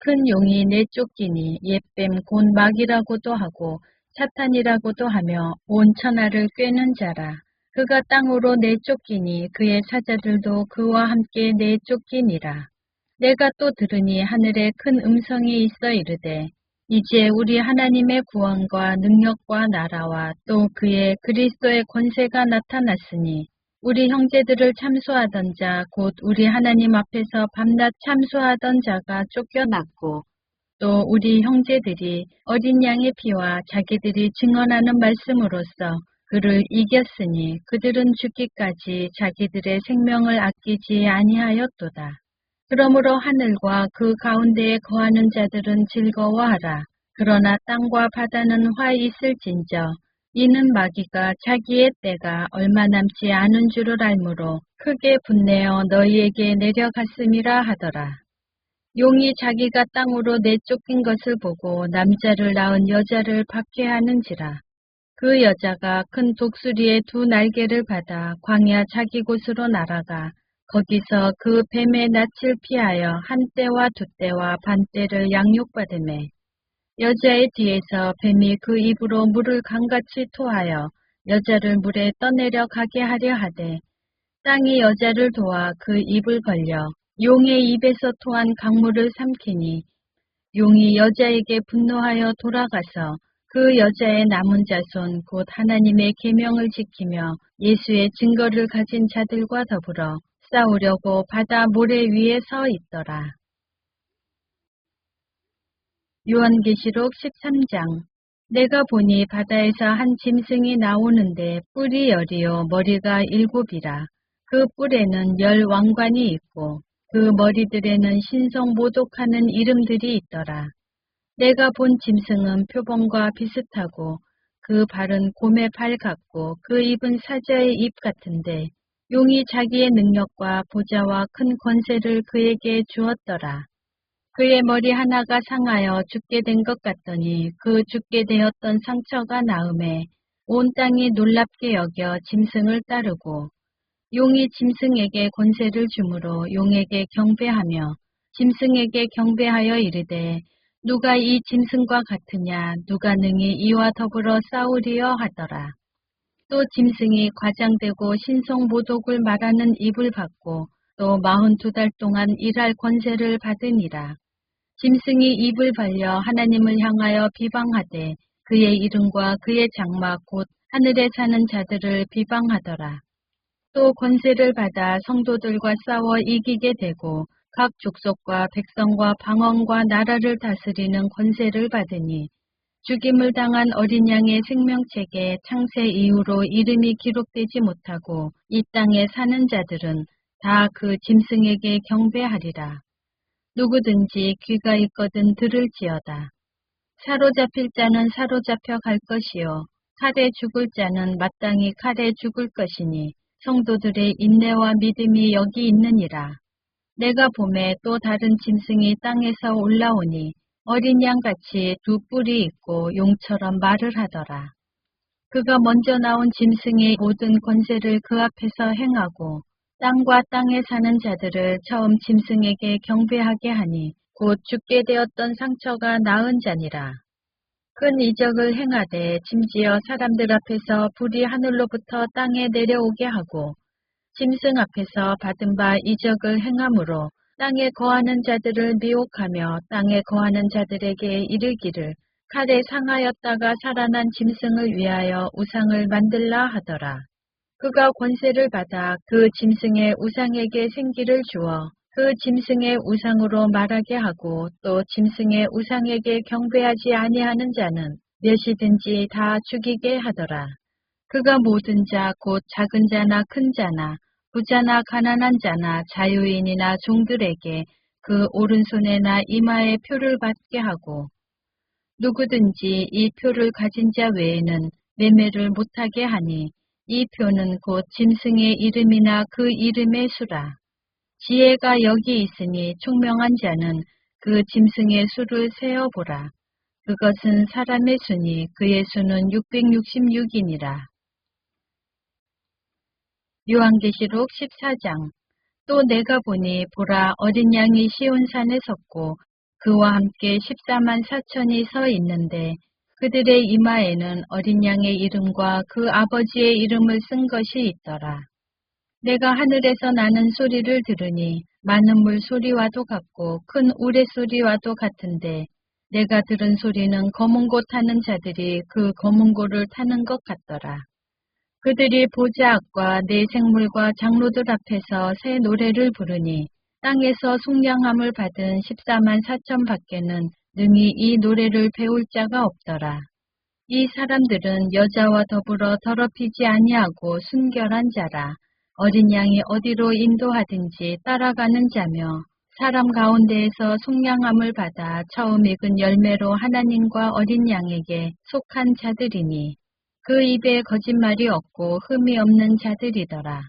큰 용이 내쫓기니 옛뱀 곧 마귀라고도 하고 사탄이라고도 하며 온 천하를 꿰는 자라. 그가 땅으로 내쫓기니 그의 사자들도 그와 함께 내쫓기니라. 내가 또 들으니 하늘에 큰 음성이 있어 이르되 이제 우리 하나님의 구원과 능력과 나라와 또 그의 그리스도의 권세가 나타났으니 우리 형제들을 참소하던 자 곧 우리 하나님 앞에서 밤낮 참소하던 자가 쫓겨났고 또 우리 형제들이 어린 양의 피와 자기들이 증언하는 말씀으로써 그를 이겼으니 그들은 죽기까지 자기들의 생명을 아끼지 아니하였도다. 그러므로 하늘과 그 가운데에 거하는 자들은 즐거워하라. 그러나 땅과 바다는 화 있을진저 이는 마귀가 자기의 때가 얼마 남지 않은 줄을 알므로 크게 분내어 너희에게 내려갔음이라 하더라. 용이 자기가 땅으로 내쫓긴 것을 보고 남자를 낳은 여자를 박해하는지라. 그 여자가 큰 독수리의 두 날개를 받아 광야 자기 곳으로 날아가 거기서 그 뱀의 낯을 피하여 한 때와 두 때와 반 때를 양육받으매 여자의 뒤에서 뱀이 그 입으로 물을 강같이 토하여 여자를 물에 떠내려 가게 하려 하되 땅이 여자를 도와 그 입을 벌려 용의 입에서 토한 강물을 삼키니 용이 여자에게 분노하여 돌아가서 그 여자의 남은 자손 곧 하나님의 계명을 지키며 예수의 증거를 가진 자들과 더불어 싸우려고 바다 모래 위에 서 있더라. 요한계시록 13장. 내가 보니 바다에서 한 짐승이 나오는데 뿔이 열이요 머리가 일곱이라. 그 뿔에는 열 왕관이 있고 그 머리들에는 신성모독하는 이름들이 있더라. 내가 본 짐승은 표범과 비슷하고 그 발은 곰의 발 같고 그 입은 사자의 입 같은데 용이 자기의 능력과 보좌와 큰 권세를 그에게 주었더라. 그의 머리 하나가 상하여 죽게 된 것 같더니 그 죽게 되었던 상처가 나음에 온 땅이 놀랍게 여겨 짐승을 따르고 용이 짐승에게 권세를 주므로 용에게 경배하며 짐승에게 경배하여 이르되 누가 이 짐승과 같으냐 누가 능히 이와 더불어 싸우리여 하더라. 또 짐승이 과장되고 신성모독을 말하는 입을 받고 또 42달 동안 일할 권세를 받으니라. 짐승이 입을 벌려 하나님을 향하여 비방하되 그의 이름과 그의 장막 곧 하늘에 사는 자들을 비방하더라. 또 권세를 받아 성도들과 싸워 이기게 되고 각 족속과 백성과 방언과 나라를 다스리는 권세를 받으니 죽임을 당한 어린 양의 생명책에 창세 이후로 이름이 기록되지 못하고 이 땅에 사는 자들은 다 그 짐승에게 경배하리라. 누구든지 귀가 있거든 들을지어다. 사로잡힐 자는 사로잡혀 갈 것이요 칼에 죽을 자는 마땅히 칼에 죽을 것이니 성도들의 인내와 믿음이 여기 있느니라. 내가 봄에 또 다른 짐승이 땅에서 올라오니 어린 양같이 두 뿔이 있고 용처럼 말을 하더라. 그가 먼저 나온 짐승의 모든 권세를 그 앞에서 행하고 땅과 땅에 사는 자들을 처음 짐승에게 경배하게 하니 곧 죽게 되었던 상처가 나은 자니라. 큰 이적을 행하되 심지어 사람들 앞에서 불이 하늘로부터 땅에 내려오게 하고 짐승 앞에서 받은 바 이적을 행함으로 땅에 거하는 자들을 미혹하며 땅에 거하는 자들에게 이르기를 칼에 상하였다가 살아난 짐승을 위하여 우상을 만들라 하더라. 그가 권세를 받아 그 짐승의 우상에게 생기를 주어 그 짐승의 우상으로 말하게 하고 또 짐승의 우상에게 경배하지 아니하는 자는 몇이든지 다 죽이게 하더라. 그가 모든 자 곧 작은 자나 큰 자나 부자나 가난한 자나 자유인이나 종들에게 그 오른손에나 이마에 표를 받게 하고 누구든지 이 표를 가진 자 외에는 매매를 못하게 하니 이 표는 곧 짐승의 이름이나 그 이름의 수라. 지혜가 여기 있으니 총명한 자는 그 짐승의 수를 세어보라. 그것은 사람의 수니 그의 수는 666이니라. 요한계시록 14장. 또 내가 보니 보라 어린 양이 시온산에 섰고 그와 함께 14만 4천이 서 있는데 그들의 이마에는 어린 양의 이름과 그 아버지의 이름을 쓴 것이 있더라. 내가 하늘에서 나는 소리를 들으니 많은 물 소리와도 같고 큰 우레 소리와도 같은데 내가 들은 소리는 검은 고 타는 자들이 그 검은 고를 타는 것 같더라. 그들이 보좌 앞과 네 생물과 장로들 앞에서 새 노래를 부르니 땅에서 속량함을 받은 14만 4천 밖에는 능히 이 노래를 배울 자가 없더라. 이 사람들은 여자와 더불어 더럽히지 아니하고 순결한 자라. 어린 양이 어디로 인도하든지 따라가는 자며 사람 가운데에서 속량함을 받아 처음 익은 열매로 하나님과 어린 양에게 속한 자들이니 그 입에 거짓말이 없고 흠이 없는 자들이더라.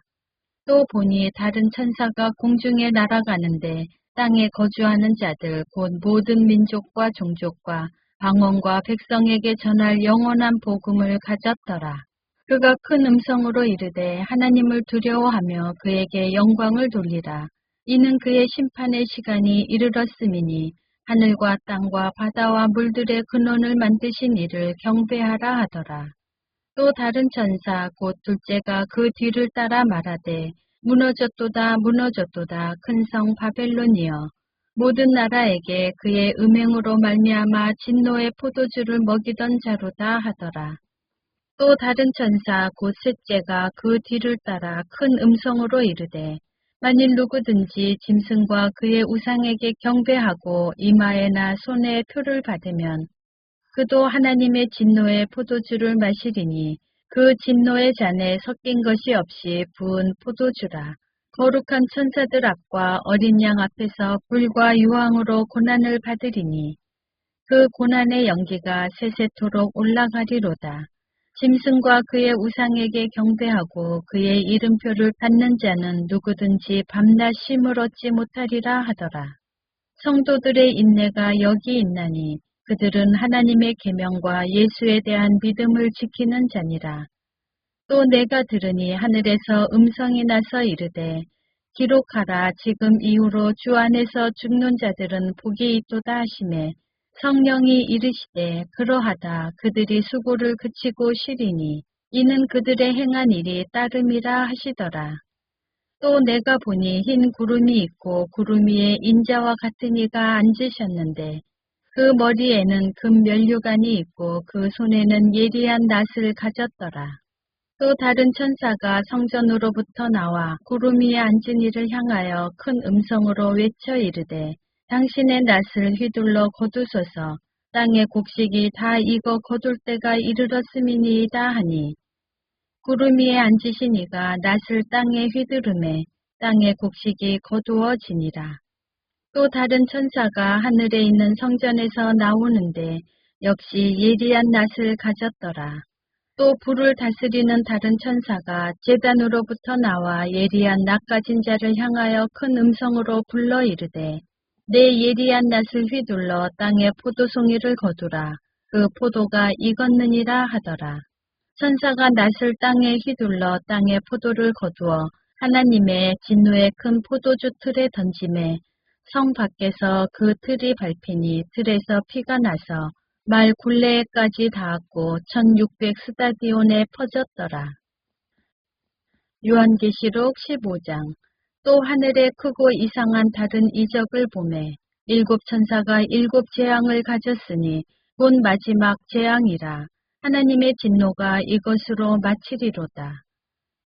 또 보니 다른 천사가 공중에 날아가는데 땅에 거주하는 자들 곧 모든 민족과 종족과 방언과 백성에게 전할 영원한 복음을 가졌더라. 그가 큰 음성으로 이르되 하나님을 두려워하며 그에게 영광을 돌리라. 이는 그의 심판의 시간이 이르렀음이니 하늘과 땅과 바다와 물들의 근원을 만드신 이를 경배하라 하더라. 또 다른 천사 곧 둘째가 그 뒤를 따라 말하되 무너졌도다 무너졌도다 큰 성 바벨론이여 모든 나라에게 그의 음행으로 말미암아 진노의 포도주를 먹이던 자로다 하더라. 또 다른 천사 곧 셋째가 그 뒤를 따라 큰 음성으로 이르되 만일 누구든지 짐승과 그의 우상에게 경배하고 이마에나 손에 표를 받으면 그도 하나님의 진노의 포도주를 마시리니 그 진노의 잔에 섞인 것이 없이 부은 포도주라. 거룩한 천사들 앞과 어린 양 앞에서 불과 유황으로 고난을 받으리니 그 고난의 연기가 세세토록 올라가리로다. 짐승과 그의 우상에게 경배하고 그의 이름표를 받는 자는 누구든지 밤낮 쉼을 얻지 못하리라 하더라. 성도들의 인내가 여기 있나니 그들은 하나님의 계명과 예수에 대한 믿음을 지키는 자니라. 또 내가 들으니 하늘에서 음성이 나서 이르되 기록하라 지금 이후로 주 안에서 죽는 자들은 복이 있도다 하시매 성령이 이르시되 그러하다 그들이 수고를 그치고 쉬리니 이는 그들의 행한 일이 따름이라 하시더라. 또 내가 보니 흰 구름이 있고 구름 위에 인자와 같은 이가 앉으셨는데 그 머리에는 금 면류관이 있고 그 손에는 예리한 낫을 가졌더라. 또 다른 천사가 성전으로부터 나와 구름 위에 앉은 이를 향하여 큰 음성으로 외쳐 이르되 당신의 낫을 휘둘러 거두소서 땅의 곡식이 다 익어 거둘 때가 이르렀음이니이다 하니 구름 위에 앉으신 이가 낫을 땅에 휘두르매 땅의 곡식이 거두어지니라. 또 다른 천사가 하늘에 있는 성전에서 나오는데 역시 예리한 낫을 가졌더라. 또 불을 다스리는 다른 천사가 제단으로부터 나와 예리한 낫 가진 자를 향하여 큰 음성으로 불러 이르되 내 예리한 낫을 휘둘러 땅에 포도송이를 거두라. 그 포도가 익었느니라 하더라. 천사가 낫을 땅에 휘둘러 땅에 포도를 거두어 하나님의 진노의 큰 포도주 틀에 던지매 성 밖에서 그 틀이 밟히니 틀에서 피가 나서 말 굴레에까지 닿았고 1600 스타디온에 퍼졌더라. 요한계시록 15장. 또 하늘에 크고 이상한 다른 이적을 보매 일곱 천사가 일곱 재앙을 가졌으니 곧 마지막 재앙이라. 하나님의 진노가 이것으로 마치리로다.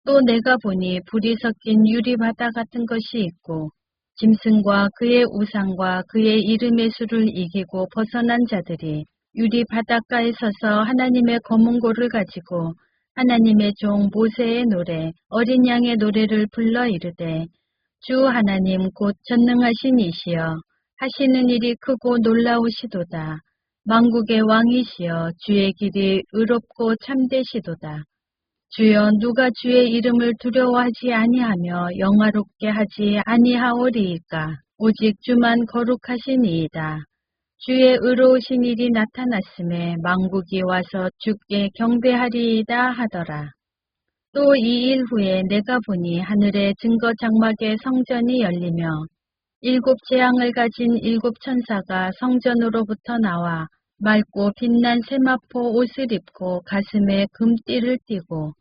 또 내가 보니 불이 섞인 유리바다 같은 것이 있고 짐승과 그의 우상과 그의 이름의 수를 이기고 벗어난 자들이 유리 바닷가에 서서 하나님의 검은고를 가지고 하나님의 종 모세의 노래, 어린 양의 노래를 불러 이르되 주 하나님 곧 전능하신 이시여 하시는 일이 크고 놀라우시도다. 만국의 왕이시여 주의 길이 의롭고 참되시도다. 주여 누가 주의 이름을 두려워하지 아니하며 영화롭게 하지 아니하오리이까. 오직 주만 거룩하시니이다. 주의 의로우신 일이 나타났음에 만국이 와서 주께 경배하리이다 하더라. 또 이 일 후에 내가 보니 하늘의 증거 장막의 성전이 열리며 일곱 재앙을 가진 일곱 천사가 성전으로부터 나와 맑고 빛난 세마포 옷을 입고 가슴에 금띠를 띠고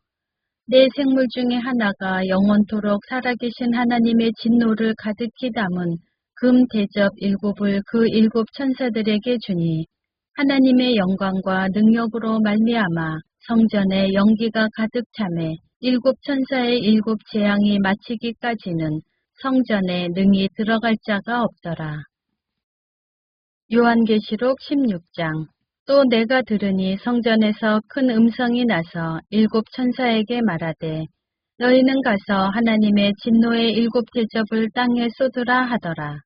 네 생물 중에 하나가 영원토록 살아계신 하나님의 진노를 가득히 담은 금 대접 일곱을 그 일곱 천사들에게 주니 하나님의 영광과 능력으로 말미암아 성전에 연기가 가득 차매 일곱 천사의 일곱 재앙이 마치기까지는 성전에 능히 들어갈 자가 없더라. 요한계시록 16장. 또 내가 들으니 성전에서 큰 음성이 나서 일곱 천사에게 말하되 너희는 가서 하나님의 진노의 일곱 대접을 땅에 쏟으라 하더라.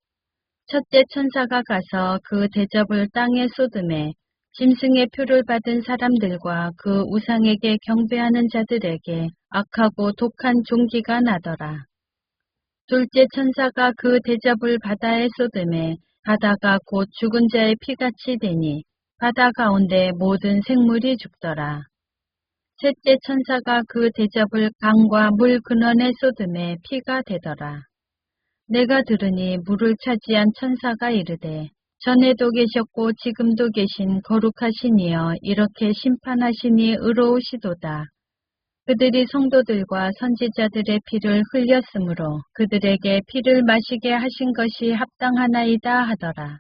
첫째 천사가 가서 그 대접을 땅에 쏟음에 짐승의 표를 받은 사람들과 그 우상에게 경배하는 자들에게 악하고 독한 종기가 나더라. 둘째 천사가 그 대접을 바다에 쏟음에 바다가 곧 죽은 자의 피같이 되니 바다 가운데 모든 생물이 죽더라. 셋째 천사가 그 대접을 강과 물 근원에 쏟음에 피가 되더라. 내가 들으니 물을 차지한 천사가 이르되 전에도 계셨고 지금도 계신 거룩하시니여 이렇게 심판하시니 의로우시도다. 그들이 성도들과 선지자들의 피를 흘렸으므로 그들에게 피를 마시게 하신 것이 합당하나이다 하더라.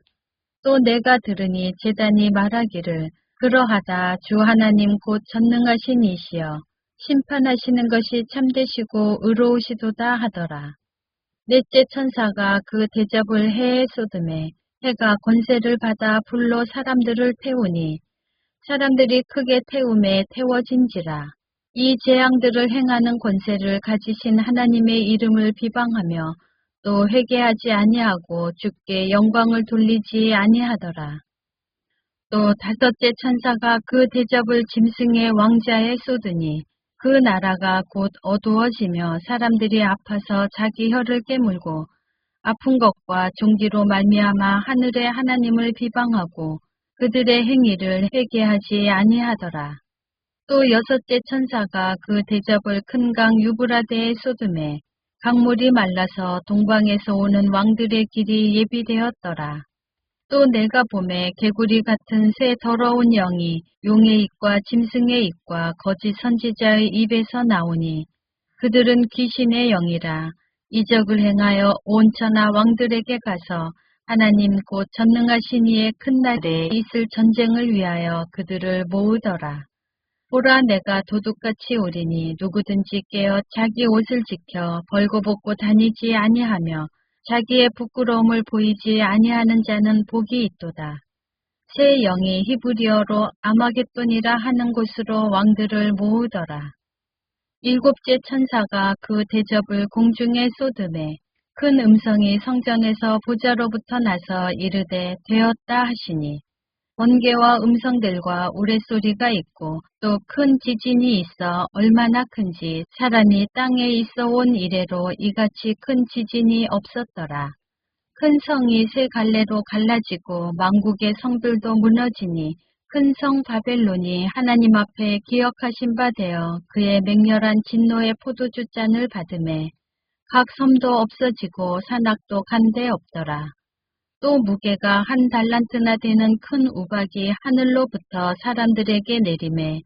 또 내가 들으니 제단이 말하기를 그러하다 주 하나님 곧 전능하신 이시여 심판하시는 것이 참되시고 의로우시도다 하더라. 넷째 천사가 그 대접을 해에 쏟음에 해가 권세를 받아 불로 사람들을 태우니 사람들이 크게 태움에 태워진지라. 이 재앙들을 행하는 권세를 가지신 하나님의 이름을 비방하며 또 회개하지 아니하고 주께 영광을 돌리지 아니하더라. 또 다섯째 천사가 그 대접을 짐승의 왕자에 쏟으니 그 나라가 곧 어두워지며 사람들이 아파서 자기 혀를 깨물고 아픈 것과 종기로 말미암아 하늘의 하나님을 비방하고 그들의 행위를 회개하지 아니하더라. 또 여섯째 천사가 그 대접을 큰 강 유브라데에 쏟음에 강물이 말라서 동방에서 오는 왕들의 길이 예비되었더라. 또 내가 보매 개구리 같은 새 더러운 영이 용의 입과 짐승의 입과 거짓 선지자의 입에서 나오니 그들은 귀신의 영이라. 이적을 행하여 온 천하 왕들에게 가서 하나님 곧 전능하신 이의 큰 날에 있을 전쟁을 위하여 그들을 모으더라. 보라 내가 도둑같이 오리니 누구든지 깨어 자기 옷을 지켜 벌거벗고 다니지 아니하며 자기의 부끄러움을 보이지 아니하는 자는 복이 있도다. 새 영이 히브리어로 아마겟돈이라 하는 곳으로 왕들을 모으더라. 일곱째 천사가 그 대접을 공중에 쏟음에 큰 음성이 성전에서 보좌로부터 나서 이르되 되었다 하시니 번개와 음성들과 우레소리가 있고 또 큰 지진이 있어 얼마나 큰지 사람이 땅에 있어 온 이래로 이같이 큰 지진이 없었더라. 큰 성이 세 갈래로 갈라지고 만국의 성들도 무너지니 큰 성 바벨론이 하나님 앞에 기억하신 바 되어 그의 맹렬한 진노의 포도주 잔을 받음에 각 섬도 없어지고 산악도 간데 없더라. 또 무게가 한 달란트나 되는 큰 우박이 하늘로부터 사람들에게 내림에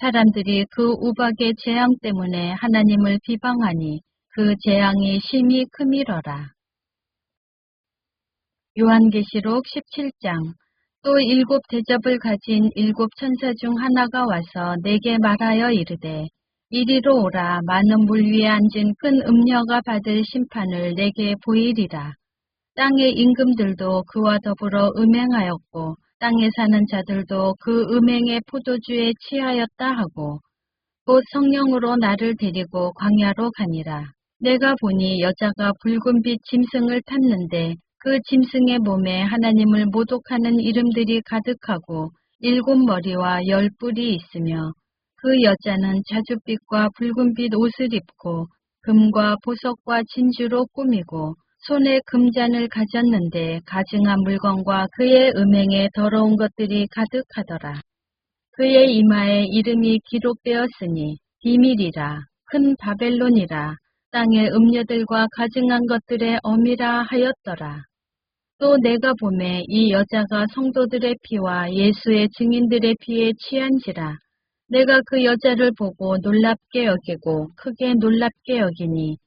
사람들이 그 우박의 재앙 때문에 하나님을 비방하니 그 재앙이 심히 크미러라. 요한계시록 17장. 또 일곱 대접을 가진 일곱 천사 중 하나가 와서 내게 말하여 이르되 이리로 오라. 많은 물 위에 앉은 큰 음녀가 받을 심판을 내게 보이리라. 땅의 임금들도 그와 더불어 음행하였고 땅에 사는 자들도 그 음행의 포도주에 취하였다 하고 곧 성령으로 나를 데리고 광야로 가니라. 내가 보니 여자가 붉은빛 짐승을 탔는데 그 짐승의 몸에 하나님을 모독하는 이름들이 가득하고 일곱 머리와 열 뿔이 있으며 그 여자는 자줏빛과 붉은빛 옷을 입고 금과 보석과 진주로 꾸미고 손에 금잔을 가졌는데 가증한 물건과 그의 음행에 더러운 것들이 가득하더라. 그의 이마에 이름이 기록되었으니 비밀이라 큰 바벨론이라 땅의 음녀들과 가증한 것들의 어미라 하였더라. 또 내가 보매 이 여자가 성도들의 피와 예수의 증인들의 피에 취한지라. 내가 그 여자를 보고 놀랍게 여기고 크게 놀랍게 여기니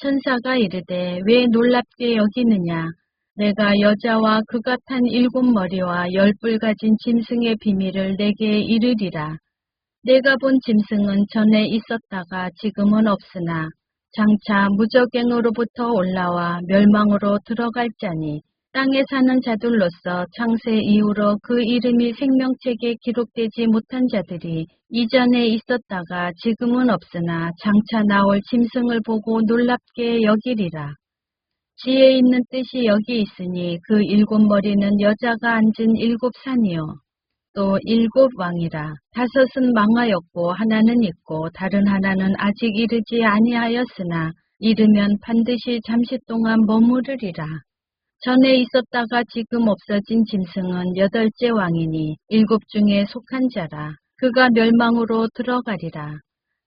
천사가 이르되 왜 놀랍게 여기느냐. 내가 여자와 그가 탄 일곱 머리와 열 뿔 가진 짐승의 비밀을 내게 이르리라. 내가 본 짐승은 전에 있었다가 지금은 없으나 장차 무저갱으로부터 올라와 멸망으로 들어갈 자니 땅에 사는 자들로서 창세 이후로 그 이름이 생명책에 기록되지 못한 자들이 이전에 있었다가 지금은 없으나 장차 나올 짐승을 보고 놀랍게 여기리라. 지혜 있는 뜻이 여기 있으니 그 일곱 머리는 여자가 앉은 일곱 산이요. 또 일곱 왕이라. 다섯은 망하였고 하나는 있고 다른 하나는 아직 이르지 아니하였으나 이르면 반드시 잠시 동안 머무르리라. 전에 있었다가 지금 없어진 짐승은 여덟째 왕이니 일곱 중에 속한 자라. 그가 멸망으로 들어가리라.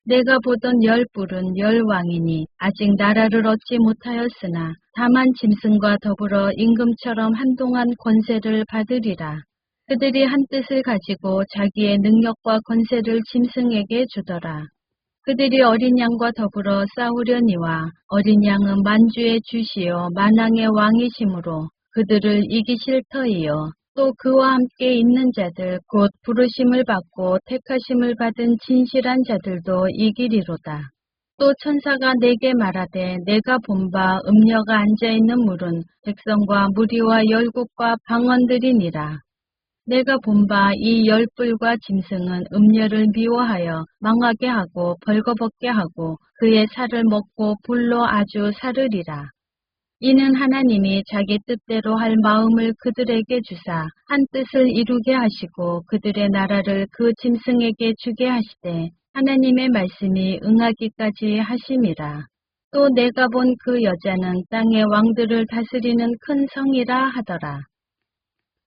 내가 보던 열 뿔은 열 왕이니 아직 나라를 얻지 못하였으나 다만 짐승과 더불어 임금처럼 한동안 권세를 받으리라. 그들이 한 뜻을 가지고 자기의 능력과 권세를 짐승에게 주더라. 그들이 어린 양과 더불어 싸우려니와 어린 양은 만주의 주시요 만왕의 왕이시므로 그들을 이기실 터이요. 또 그와 함께 있는 자들 곧 부르심을 받고 택하심을 받은 진실한 자들도 이기리로다. 또 천사가 내게 말하되 내가 본 바 음녀가 앉아있는 물은 백성과 무리와 열국과 방언들이니라. 내가 본 바 이 열 뿔과 짐승은 음녀를 미워하여 망하게 하고 벌거벗게 하고 그의 살을 먹고 불로 아주 사르리라. 이는 하나님이 자기 뜻대로 할 마음을 그들에게 주사 한 뜻을 이루게 하시고 그들의 나라를 그 짐승에게 주게 하시되 하나님의 말씀이 응하기까지 하심이라. 또 내가 본 그 여자는 땅의 왕들을 다스리는 큰 성이라 하더라.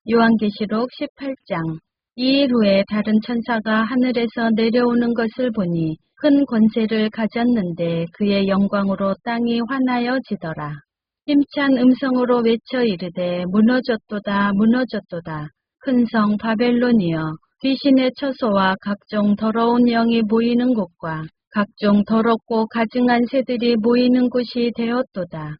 요한계시록 18장. 이 일 후에 다른 천사가 하늘에서 내려오는 것을 보니 큰 권세를 가졌는데 그의 영광으로 땅이 환하여지더라. 힘찬 음성으로 외쳐 이르되 무너졌도다 무너졌도다. 큰 성 바벨론이여 귀신의 처소와 각종 더러운 영이 모이는 곳과 각종 더럽고 가증한 새들이 모이는 곳이 되었도다.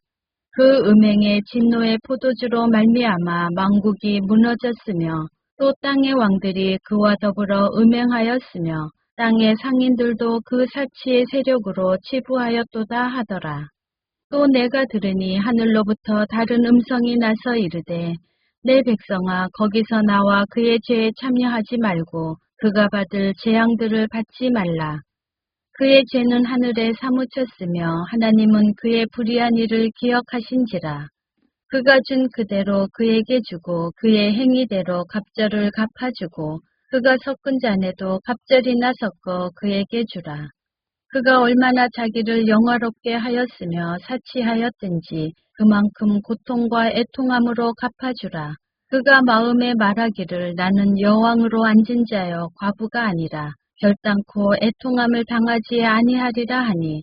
그 음행의 진노의 포도주로 말미암아 만국이 무너졌으며 또 땅의 왕들이 그와 더불어 음행하였으며 땅의 상인들도 그 사치의 세력으로 치부하였도다 하더라. 또 내가 들으니 하늘로부터 다른 음성이 나서 이르되 내 백성아 거기서 나와 그의 죄에 참여하지 말고 그가 받을 재앙들을 받지 말라. 그의 죄는 하늘에 사무쳤으며 하나님은 그의 불의한 일을 기억하신지라. 그가 준 그대로 그에게 주고 그의 행위대로 갑절을 갚아주고 그가 섞은 잔에도 갑절이나 섞어 그에게 주라. 그가 얼마나 자기를 영화롭게 하였으며 사치하였든지 그만큼 고통과 애통함으로 갚아주라. 그가 마음에 말하기를 나는 여왕으로 앉은 자여 과부가 아니라 결단코 애통함을 당하지 아니하리라 하니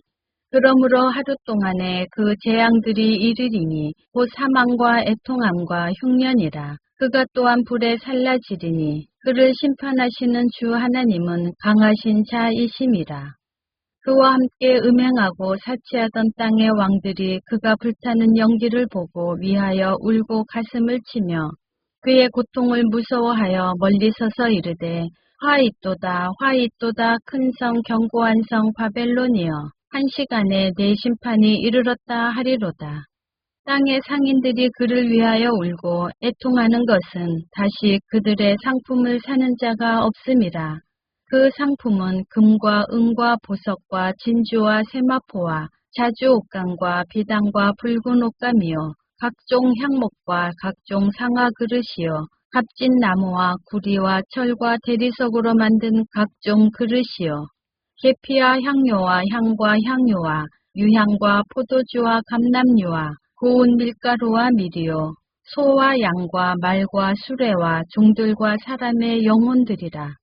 그러므로 하루 동안에 그 재앙들이 이르리니 곧 사망과 애통함과 흉년이라. 그가 또한 불에 살라지리니 그를 심판하시는 주 하나님은 강하신 자이심이라. 그와 함께 음행하고 사치하던 땅의 왕들이 그가 불타는 연기를 보고 위하여 울고 가슴을 치며 그의 고통을 무서워하여 멀리 서서 이르되 화 있도다 화 있도다 큰 성 견고한 성 바벨론이여 한 시간에 내 심판이 이르렀다 하리로다. 땅의 상인들이 그를 위하여 울고 애통하는 것은 다시 그들의 상품을 사는 자가 없음이라. 그 상품은 금과 은과 보석과 진주와 세마포와 자주 옷감과 비단과 붉은 옷감이요 각종 향목과 각종 상아 그릇이요 값진 나무와 구리와 철과 대리석으로 만든 각종 그릇이요 계피와 향료와 향과 향유와 유향과 포도주와 감람유와 고운 밀가루와 밀이요 소와 양과 말과 수레와 종들과 사람의 영혼들이라.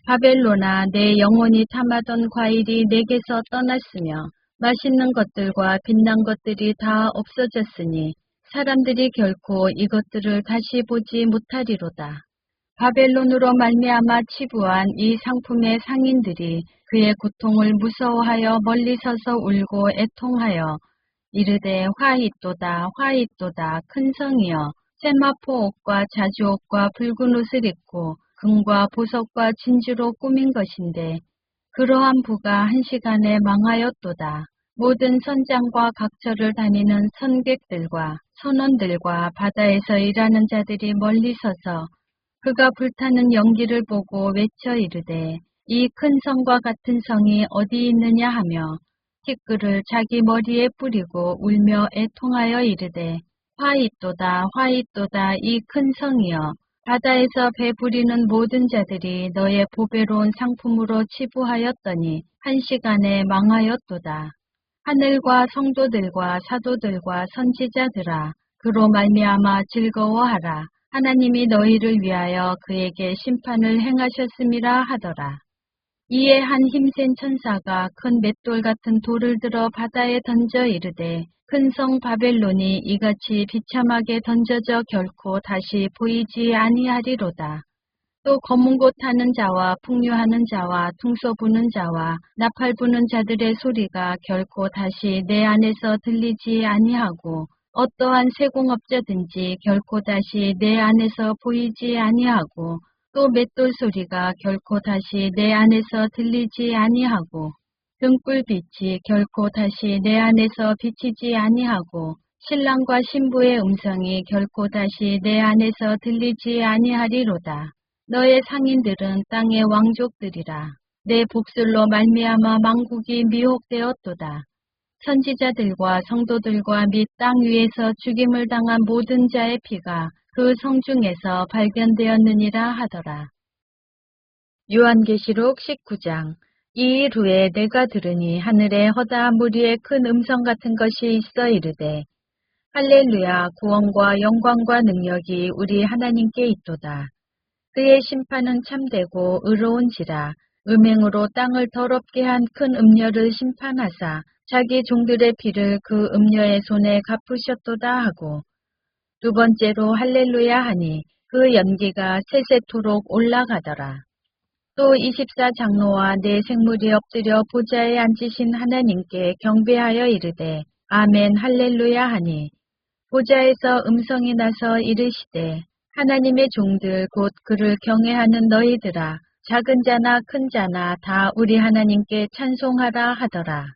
바벨론아 내 영혼이 탐하던 과일이 내게서 떠났으며 맛있는 것들과 빛난 것들이 다 없어졌으니 사람들이 결코 이것들을 다시 보지 못하리로다. 바벨론으로 말미암아 치부한 이 상품의 상인들이 그의 고통을 무서워하여 멀리 서서 울고 애통하여 이르되 화 있도다 큰 성이여 세마포 옷과 자주 옷과 붉은 옷을 입고 금과 보석과 진주로 꾸민 것인데 그러한 부가 한 시간에 망하였도다. 모든 선장과 각처를 다니는 선객들과 선원들과 바다에서 일하는 자들이 멀리 서서 그가 불타는 연기를 보고 외쳐 이르되 이 큰 성과 같은 성이 어디 있느냐 하며 티끌을 자기 머리에 뿌리고 울며 애통하여 이르되 화 있도다 이 큰 성이여 바다에서 배부리는 모든 자들이 너의 보배로운 상품으로 치부하였더니 한 시간에 망하였도다. 하늘과 성도들과 사도들과 선지자들아 그로 말미암아 즐거워하라. 하나님이 너희를 위하여 그에게 심판을 행하셨음이라 하더라. 이에 한 힘센 천사가 큰 맷돌 같은 돌을 들어 바다에 던져 이르되 큰 성 바벨론이 이같이 비참하게 던져져 결코 다시 보이지 아니하리로다. 또 검은 곳 타는 자와 풍류하는 자와 퉁소 부는 자와 나팔 부는 자들의 소리가 결코 다시 내 안에서 들리지 아니하고 어떠한 세공업자든지 결코 다시 내 안에서 보이지 아니하고 또 맷돌 소리가 결코 다시 내 안에서 들리지 아니하고 등불빛이 결코 다시 내 안에서 비치지 아니하고 신랑과 신부의 음성이 결코 다시 내 안에서 들리지 아니하리로다. 너의 상인들은 땅의 왕족들이라. 내 복술로 말미암아 만국이 미혹되었도다. 선지자들과 성도들과 및 땅 위에서 죽임을 당한 모든 자의 피가 그 성중에서 발견되었느니라 하더라. 요한계시록 19장. 이 일 후에 내가 들으니 하늘에 허다한 무리의 큰 음성 같은 것이 있어 이르되 할렐루야 구원과 영광과 능력이 우리 하나님께 있도다. 그의 심판은 참되고 의로운지라 음행으로 땅을 더럽게 한 큰 음녀를 심판하사 자기 종들의 피를 그 음녀의 손에 갚으셨도다 하고 두 번째로 할렐루야 하니 그 연기가 세세토록 올라가더라. 또 24장로와 네 생물이 엎드려 보좌에 앉으신 하나님께 경배하여 이르되 아멘 할렐루야 하니 보좌에서 음성이 나서 이르시되 하나님의 종들 곧 그를 경외하는 너희들아 작은 자나 큰 자나 다 우리 하나님께 찬송하라 하더라.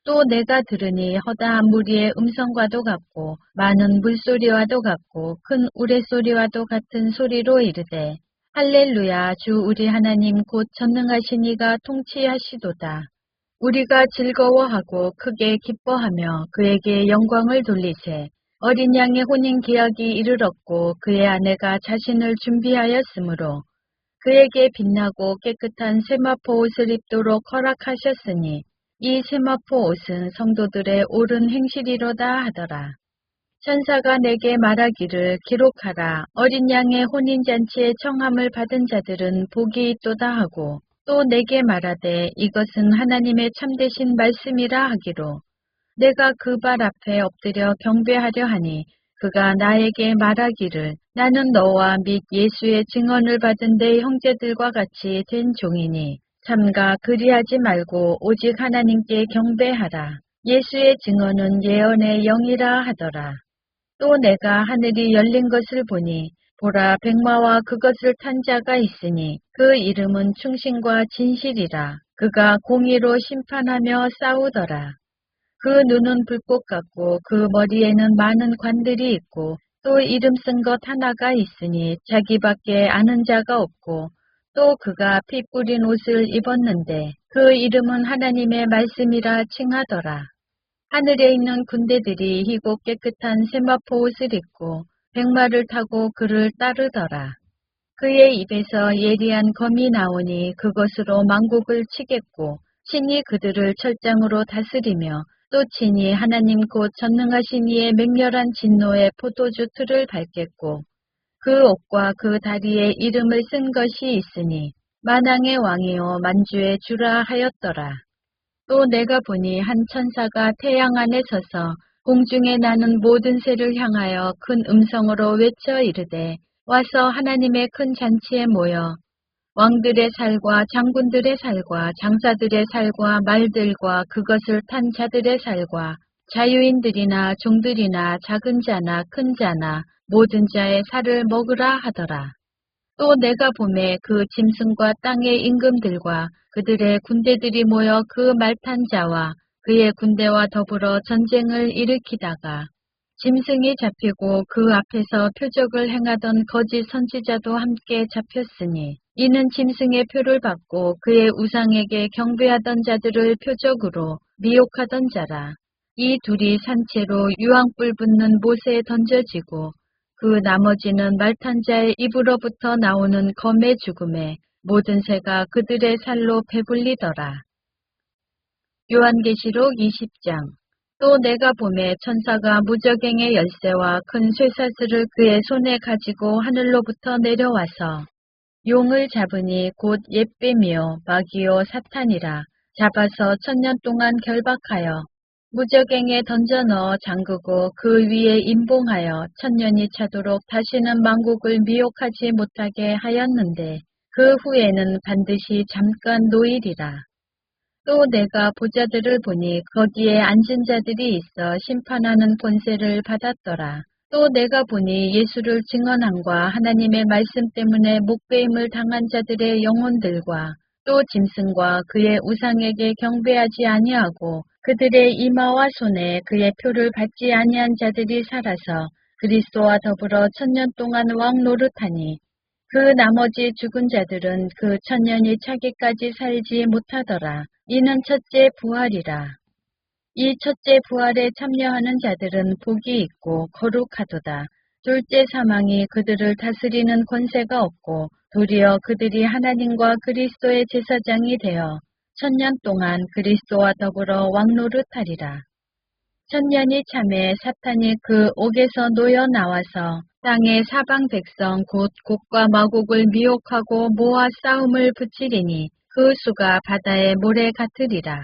또 내가 들으니 허다한 무리의 음성과도 같고 많은 물소리와도 같고 큰 우레소리와도 같은 소리로 이르되 할렐루야 주 우리 하나님 곧 전능하신 이가 통치하시도다. 우리가 즐거워하고 크게 기뻐하며 그에게 영광을 돌리세. 어린 양의 혼인 계약이 이르렀고 그의 아내가 자신을 준비하였으므로 그에게 빛나고 깨끗한 세마포 옷을 입도록 허락하셨으니 이 세마포 옷은 성도들의 옳은 행실이로다 하더라. 천사가 내게 말하기를 기록하라. 어린 양의 혼인잔치에 청함을 받은 자들은 복이 있도다 하고 또 내게 말하되 이것은 하나님의 참되신 말씀이라 하기로 내가 그 발 앞에 엎드려 경배하려 하니 그가 나에게 말하기를 나는 너와 및 예수의 증언을 받은 내 형제들과 같이 된 종이니 삼가 그리하지 말고 오직 하나님께 경배하라. 예수의 증언은 예언의 영이라 하더라. 또 내가 하늘이 열린 것을 보니 보라, 백마와 그것을 탄 자가 있으니 그 이름은 충신과 진실이라. 그가 공의로 심판하며 싸우더라. 그 눈은 불꽃 같고 그 머리에는 많은 관들이 있고 또 이름 쓴 것 하나가 있으니 자기밖에 아는 자가 없고 또 그가 피 뿌린 옷을 입었는데 그 이름은 하나님의 말씀이라 칭하더라. 하늘에 있는 군대들이 희고 깨끗한 세마포 옷을 입고 백마를 타고 그를 따르더라. 그의 입에서 예리한 검이 나오니 그것으로 만국을 치겠고 친히 그들을 철장으로 다스리며 또 친히 하나님 곧 전능하신 이의 맹렬한 진노의 포도주 틀을 밟겠고 그 옷과 그 다리에 이름을 쓴 것이 있으니 만왕의 왕이요 만주의 주라 하였더라. 또 내가 보니 한 천사가 태양 안에 서서 공중에 나는 모든 새를 향하여 큰 음성으로 외쳐 이르되 와서 하나님의 큰 잔치에 모여 왕들의 살과 장군들의 살과 장사들의 살과 말들과 그것을 탄 자들의 살과 자유인들이나 종들이나 작은 자나 큰 자나 모든 자의 살을 먹으라 하더라. 또 내가 보매 그 짐승과 땅의 임금들과 그들의 군대들이 모여 그 말탄 자와 그의 군대와 더불어 전쟁을 일으키다가 짐승이 잡히고 그 앞에서 표적을 행하던 거짓 선지자도 함께 잡혔으니 이는 짐승의 표를 받고 그의 우상에게 경배하던 자들을 표적으로 미혹하던 자라. 이 둘이 산채로 유황불 붙는 못에 던져지고 그 나머지는 말탄 자의 입으로부터 나오는 검의 죽음에 모든 새가 그들의 살로 배불리더라. 요한계시록 20장. 또 내가 보매 천사가 무저갱의 열쇠와 큰 쇠사슬을 그의 손에 가지고 하늘로부터 내려와서 용을 잡으니 곧 옛뱀이요 마귀요 사탄이라 잡아서 1000년 동안 결박하여 무저갱에 던져 넣어 잠그고 그 위에 임봉하여 1000년이 차도록 다시는 만국을 미혹하지 못하게 하였는데 그 후에는 반드시 잠깐 노일이라. 또 내가 보자들을 보니 거기에 앉은 자들이 있어 심판하는 권세를 받았더라. 또 내가 보니 예수를 증언함과 하나님의 말씀 때문에 목배임을 당한 자들의 영혼들과 또 짐승과 그의 우상에게 경배하지 아니하고 그들의 이마와 손에 그의 표를 받지 아니한 자들이 살아서 그리스도와 더불어 1000년 동안 왕 노릇하니 그 나머지 죽은 자들은 그 1000년이 차기까지 살지 못하더라. 이는 첫째 부활이라. 이 첫째 부활에 참여하는 자들은 복이 있고 거룩하도다. 둘째 사망이 그들을 다스리는 권세가 없고 도리어 그들이 하나님과 그리스도의 제사장이 되어 1000년 동안 그리스도와 더불어 왕노릇하리라. 1000년이 참에 사탄이 그 옥에서 놓여 나와서 땅의 사방 백성 곧 곡과 마곡을 미혹하고 모아 싸움을 붙이리니 그 수가 바다의 모래 같으리라.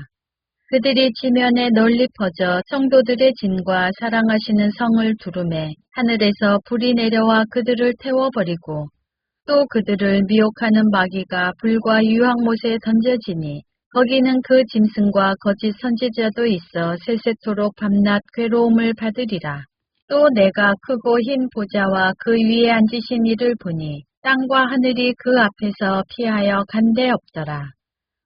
그들이 지면에 널리 퍼져 성도들의 진과 사랑하시는 성을 두루매 하늘에서 불이 내려와 그들을 태워버리고 또 그들을 미혹하는 마귀가 불과 유황못에 던져지니 거기는 그 짐승과 거짓 선지자도 있어 세세토록 밤낮 괴로움을 받으리라. 또 내가 크고 흰 보좌와 그 위에 앉으신 이를 보니 땅과 하늘이 그 앞에서 피하여 간데 없더라.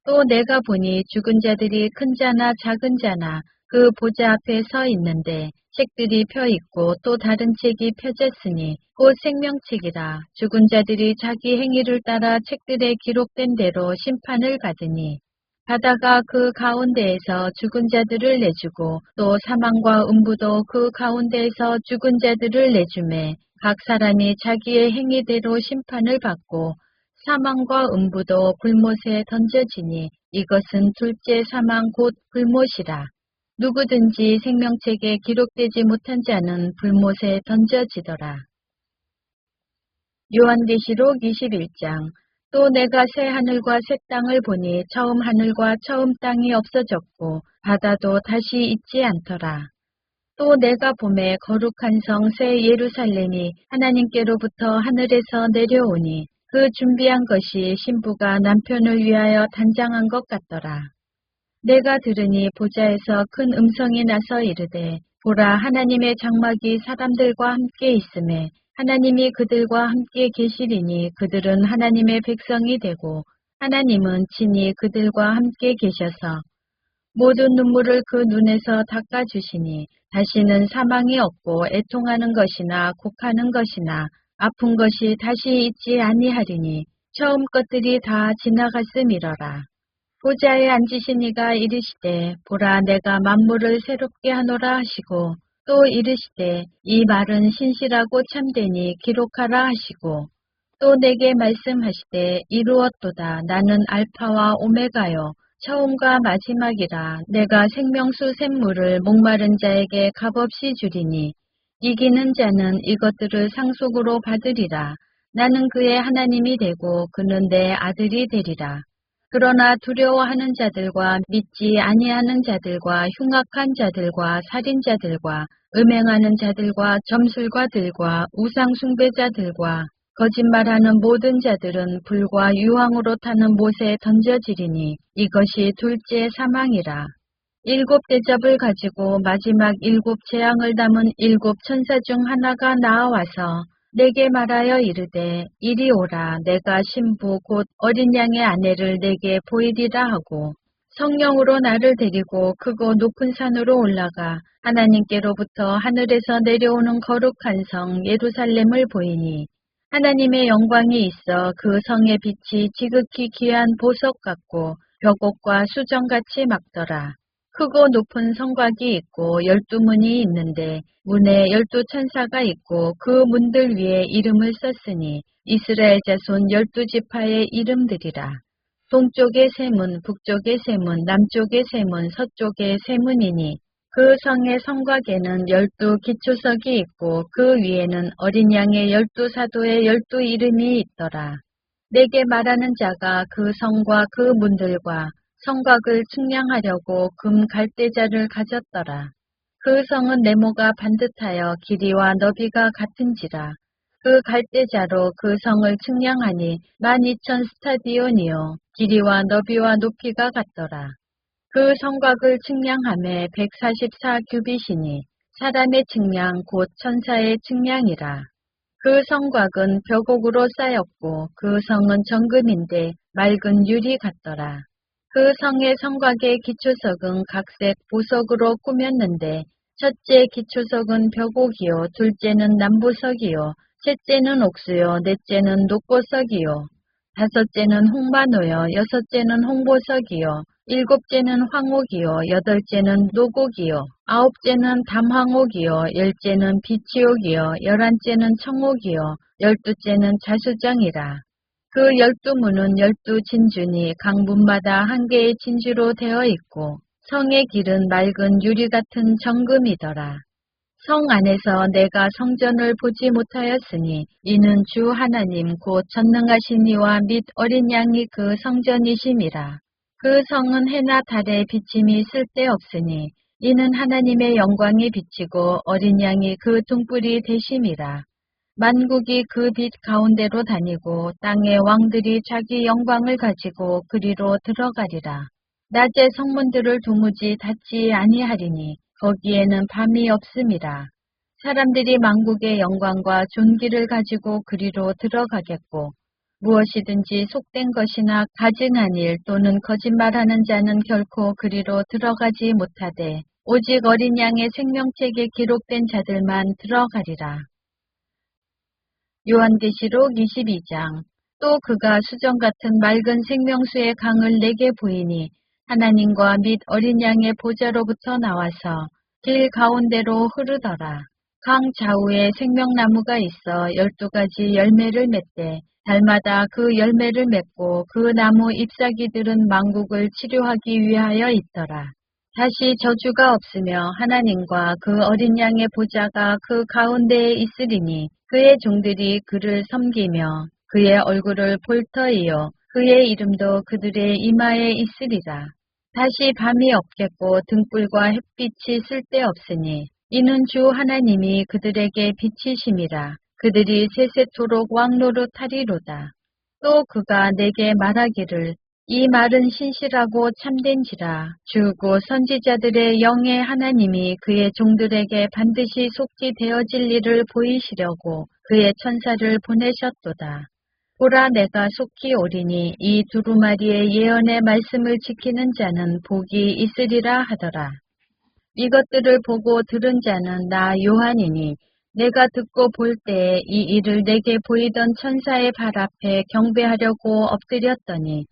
또 내가 보니 죽은 자들이 큰 자나 작은 자나 그 보좌 앞에 서 있는데 책들이 펴 있고 또 다른 책이 펴졌으니 곧 생명책이라. 죽은 자들이 자기 행위를 따라 책들에 기록된 대로 심판을 받으니 바다가 그 가운데에서 죽은 자들을 내주고 또 사망과 음부도 그 가운데에서 죽은 자들을 내주매 각 사람이 자기의 행위대로 심판을 받고 사망과 음부도 불못에 던져지니 이것은 둘째 사망 곧 불못이라. 누구든지 생명책에 기록되지 못한 자는 불못에 던져지더라. 요한계시록 21장. 또 내가 새 하늘과 새 땅을 보니 처음 하늘과 처음 땅이 없어졌고 바다도 다시 있지 않더라. 또 내가 보매 거룩한 성 새 예루살렘이 하나님께로부터 하늘에서 내려오니 그 준비한 것이 신부가 남편을 위하여 단장한 것 같더라. 내가 들으니 보좌에서 큰 음성이 나서 이르되 보라 하나님의 장막이 사람들과 함께 있음에 하나님이 그들과 함께 계시리니 그들은 하나님의 백성이 되고 하나님은 친히 그들과 함께 계셔서 모든 눈물을 그 눈에서 닦아주시니 다시는 사망이 없고 애통하는 것이나 곡하는 것이나 아픈 것이 다시 있지 아니하리니 처음 것들이 다 지나갔음이러라. 보좌에 앉으신 이가 이르시되 보라 내가 만물을 새롭게 하노라 하시고 또 이르시되 이 말은 신실하고 참되니 기록하라 하시고 또 내게 말씀하시되 이루었도다 나는 알파와 오메가요 처음과 마지막이라 내가 생명수 샘물을 목마른 자에게 값없이 주리니 이기는 자는 이것들을 상속으로 받으리라. 나는 그의 하나님이 되고 그는 내 아들이 되리라. 그러나 두려워하는 자들과 믿지 아니하는 자들과 흉악한 자들과 살인자들과 음행하는 자들과 점술가들과 우상숭배자들과 거짓말하는 모든 자들은 불과 유황으로 타는 못에 던져지리니 이것이 둘째 사망이라. 일곱 대접을 가지고 마지막 일곱 재앙을 담은 일곱 천사 중 하나가 나와서 내게 말하여 이르되 이리 오라 내가 신부 곧 어린 양의 아내를 내게 보이리라 하고 성령으로 나를 데리고 크고 높은 산으로 올라가 하나님께로부터 하늘에서 내려오는 거룩한 성 예루살렘을 보이니 하나님의 영광이 있어 그 성의 빛이 지극히 귀한 보석 같고 벽옥과 수정같이 막더라. 크고 높은 성곽이 있고 12문이 있는데 문에 12천사가 있고 그 문들 위에 이름을 썼으니 이스라엘 자손 12지파의 이름들이라. 동쪽의 세 문, 북쪽의 세 문, 남쪽의 세 문, 서쪽의 세 문이니 그 성의 성곽에는 12기초석이 있고 그 위에는 어린 양의 12사도의 12이름이 있더라. 내게 말하는 자가 그 성과 그 문들과 성곽을 측량하려고 금 갈대자를 가졌더라. 그 성은 네모가 반듯하여 길이와 너비가 같은지라. 그 갈대자로 그 성을 측량하니 12,000스타디온이요 길이와 너비와 높이가 같더라. 그 성곽을 측량함에 144규빗이니 사람의 측량 곧 천사의 측량이라. 그 성곽은 벽옥으로 쌓였고 그 성은 정금인데 맑은 유리 같더라. 그 성의 성곽의 기초석은 각색 보석으로 꾸몄는데 첫째 기초석은 벽옥이요 둘째는 남보석이요 셋째는 옥수요 넷째는 녹보석이요 다섯째는 홍마노요 여섯째는 홍보석이요 일곱째는 황옥이요 여덟째는 노곡이요 아홉째는 담황옥이요 열째는 비치옥이요 열한째는 청옥이요 열두째는 자수정이라. 그 12문은 12진주니 각 문마다 한 개의 진주로 되어 있고 성의 길은 맑은 유리 같은 정금이더라. 성 안에서 내가 성전을 보지 못하였으니 이는 주 하나님 곧 전능하신 이와 및 어린 양이 그 성전이심이라. 그 성은 해나 달의 비침이 쓸데없으니 이는 하나님의 영광이 비치고 어린 양이 그 등불이 되심이라. 만국이 그 빛 가운데로 다니고 땅의 왕들이 자기 영광을 가지고 그리로 들어가리라. 낮에 성문들을 도무지 닫지 아니하리니 거기에는 밤이 없음이라. 사람들이 만국의 영광과 존귀를 가지고 그리로 들어가겠고 무엇이든지 속된 것이나 가증한 일 또는 거짓말하는 자는 결코 그리로 들어가지 못하되 오직 어린 양의 생명책에 기록된 자들만 들어가리라. 요한계시록 22장. 또 그가 수정 같은 맑은 생명수의 강을 내게 보이니 하나님과 및 어린 양의 보좌로부터 나와서 길 가운데로 흐르더라. 강 좌우에 생명나무가 있어 12가지 열매를 맺되 달마다 그 열매를 맺고 그 나무 잎사귀들은 만국을 치료하기 위하여 있더라. 다시 저주가 없으며 하나님과 그 어린 양의 보좌가 그 가운데에 있으리니 그의 종들이 그를 섬기며 그의 얼굴을 볼 터이요 그의 이름도 그들의 이마에 있으리라. 다시 밤이 없겠고 등불과 햇빛이 쓸데없으니 이는 주 하나님이 그들에게 빛이심이라. 그들이 세세토록 왕노릇하리로다. 또 그가 내게 말하기를 이 말은 신실하고 참된지라. 주고 선지자들의 영의 하나님이 그의 종들에게 반드시 속히 되어질 일을 보이시려고 그의 천사를 보내셨도다. 보라 내가 속히 오리니 이 두루마리의 예언의 말씀을 지키는 자는 복이 있으리라 하더라. 이것들을 보고 들은 자는 나 요한이니 내가 듣고 볼 때에 이 일을 내게 보이던 천사의 발 앞에 경배하려고 엎드렸더니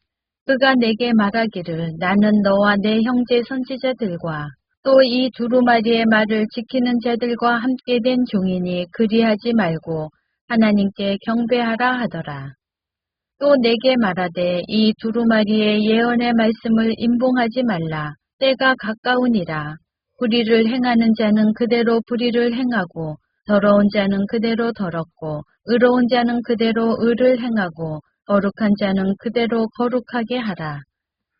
그가 내게 말하기를 나는 너와 내 형제 선지자들과 또 이 두루마리의 말을 지키는 자들과 함께 된 종이니 그리하지 말고 하나님께 경배하라 하더라. 또 내게 말하되 이 두루마리의 예언의 말씀을 임봉하지 말라. 때가 가까우니라. 불의를 행하는 자는 그대로 불의를 행하고 더러운 자는 그대로 더럽고 의로운 자는 그대로 의를 행하고 거룩한 자는 그대로 거룩하게 하라.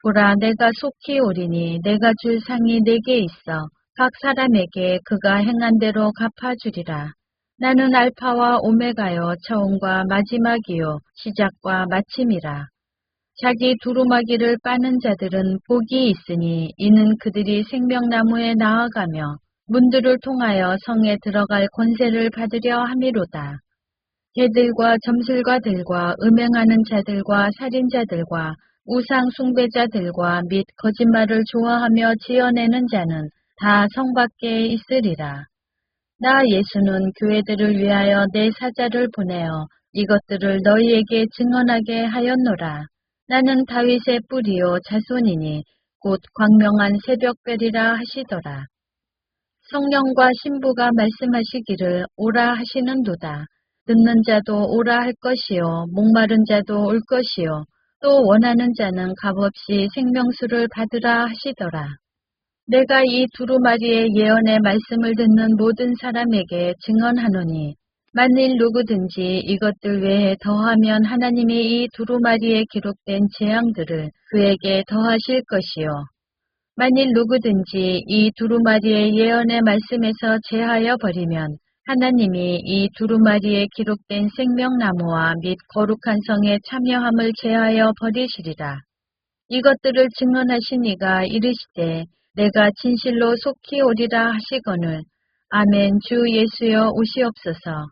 보라 내가 속히 오리니 내가 줄 상이 내게 있어 각 사람에게 그가 행한 대로 갚아주리라. 나는 알파와 오메가요 처음과 마지막이요 시작과 마침이라. 자기 두루마기를 빠는 자들은 복이 있으니 이는 그들이 생명나무에 나아가며 문들을 통하여 성에 들어갈 권세를 받으려 함이로다. 개들과 점술가들과 음행하는 자들과 살인자들과 우상 숭배자들과 및 거짓말을 좋아하며 지어내는 자는 다 성 밖에 있으리라. 나 예수는 교회들을 위하여 내 사자를 보내어 이것들을 너희에게 증언하게 하였노라. 나는 다윗의 뿌리요 자손이니 곧 광명한 새벽별이라 하시더라. 성령과 신부가 말씀하시기를 오라 하시는도다. 듣는 자도 오라 할 것이요 목마른 자도 올 것이요 또 원하는 자는 값없이 생명수를 받으라 하시더라. 내가 이 두루마리의 예언의 말씀을 듣는 모든 사람에게 증언하노니 만일 누구든지 이것들 외에 더하면 하나님이 이 두루마리에 기록된 재앙들을 그에게 더하실 것이요. 만일 누구든지 이 두루마리의 예언의 말씀에서 제하여 버리면 하나님이 이 두루마리에 기록된 생명나무와 및 거룩한 성의 참여함을 제하여 버리시리라. 이것들을 증언하신 이가 이르시되 내가 진실로 속히 오리라 하시거늘 아멘. 주 예수여 오시옵소서.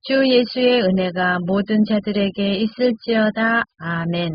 주 예수의 은혜가 모든 자들에게 있을지어다. 아멘.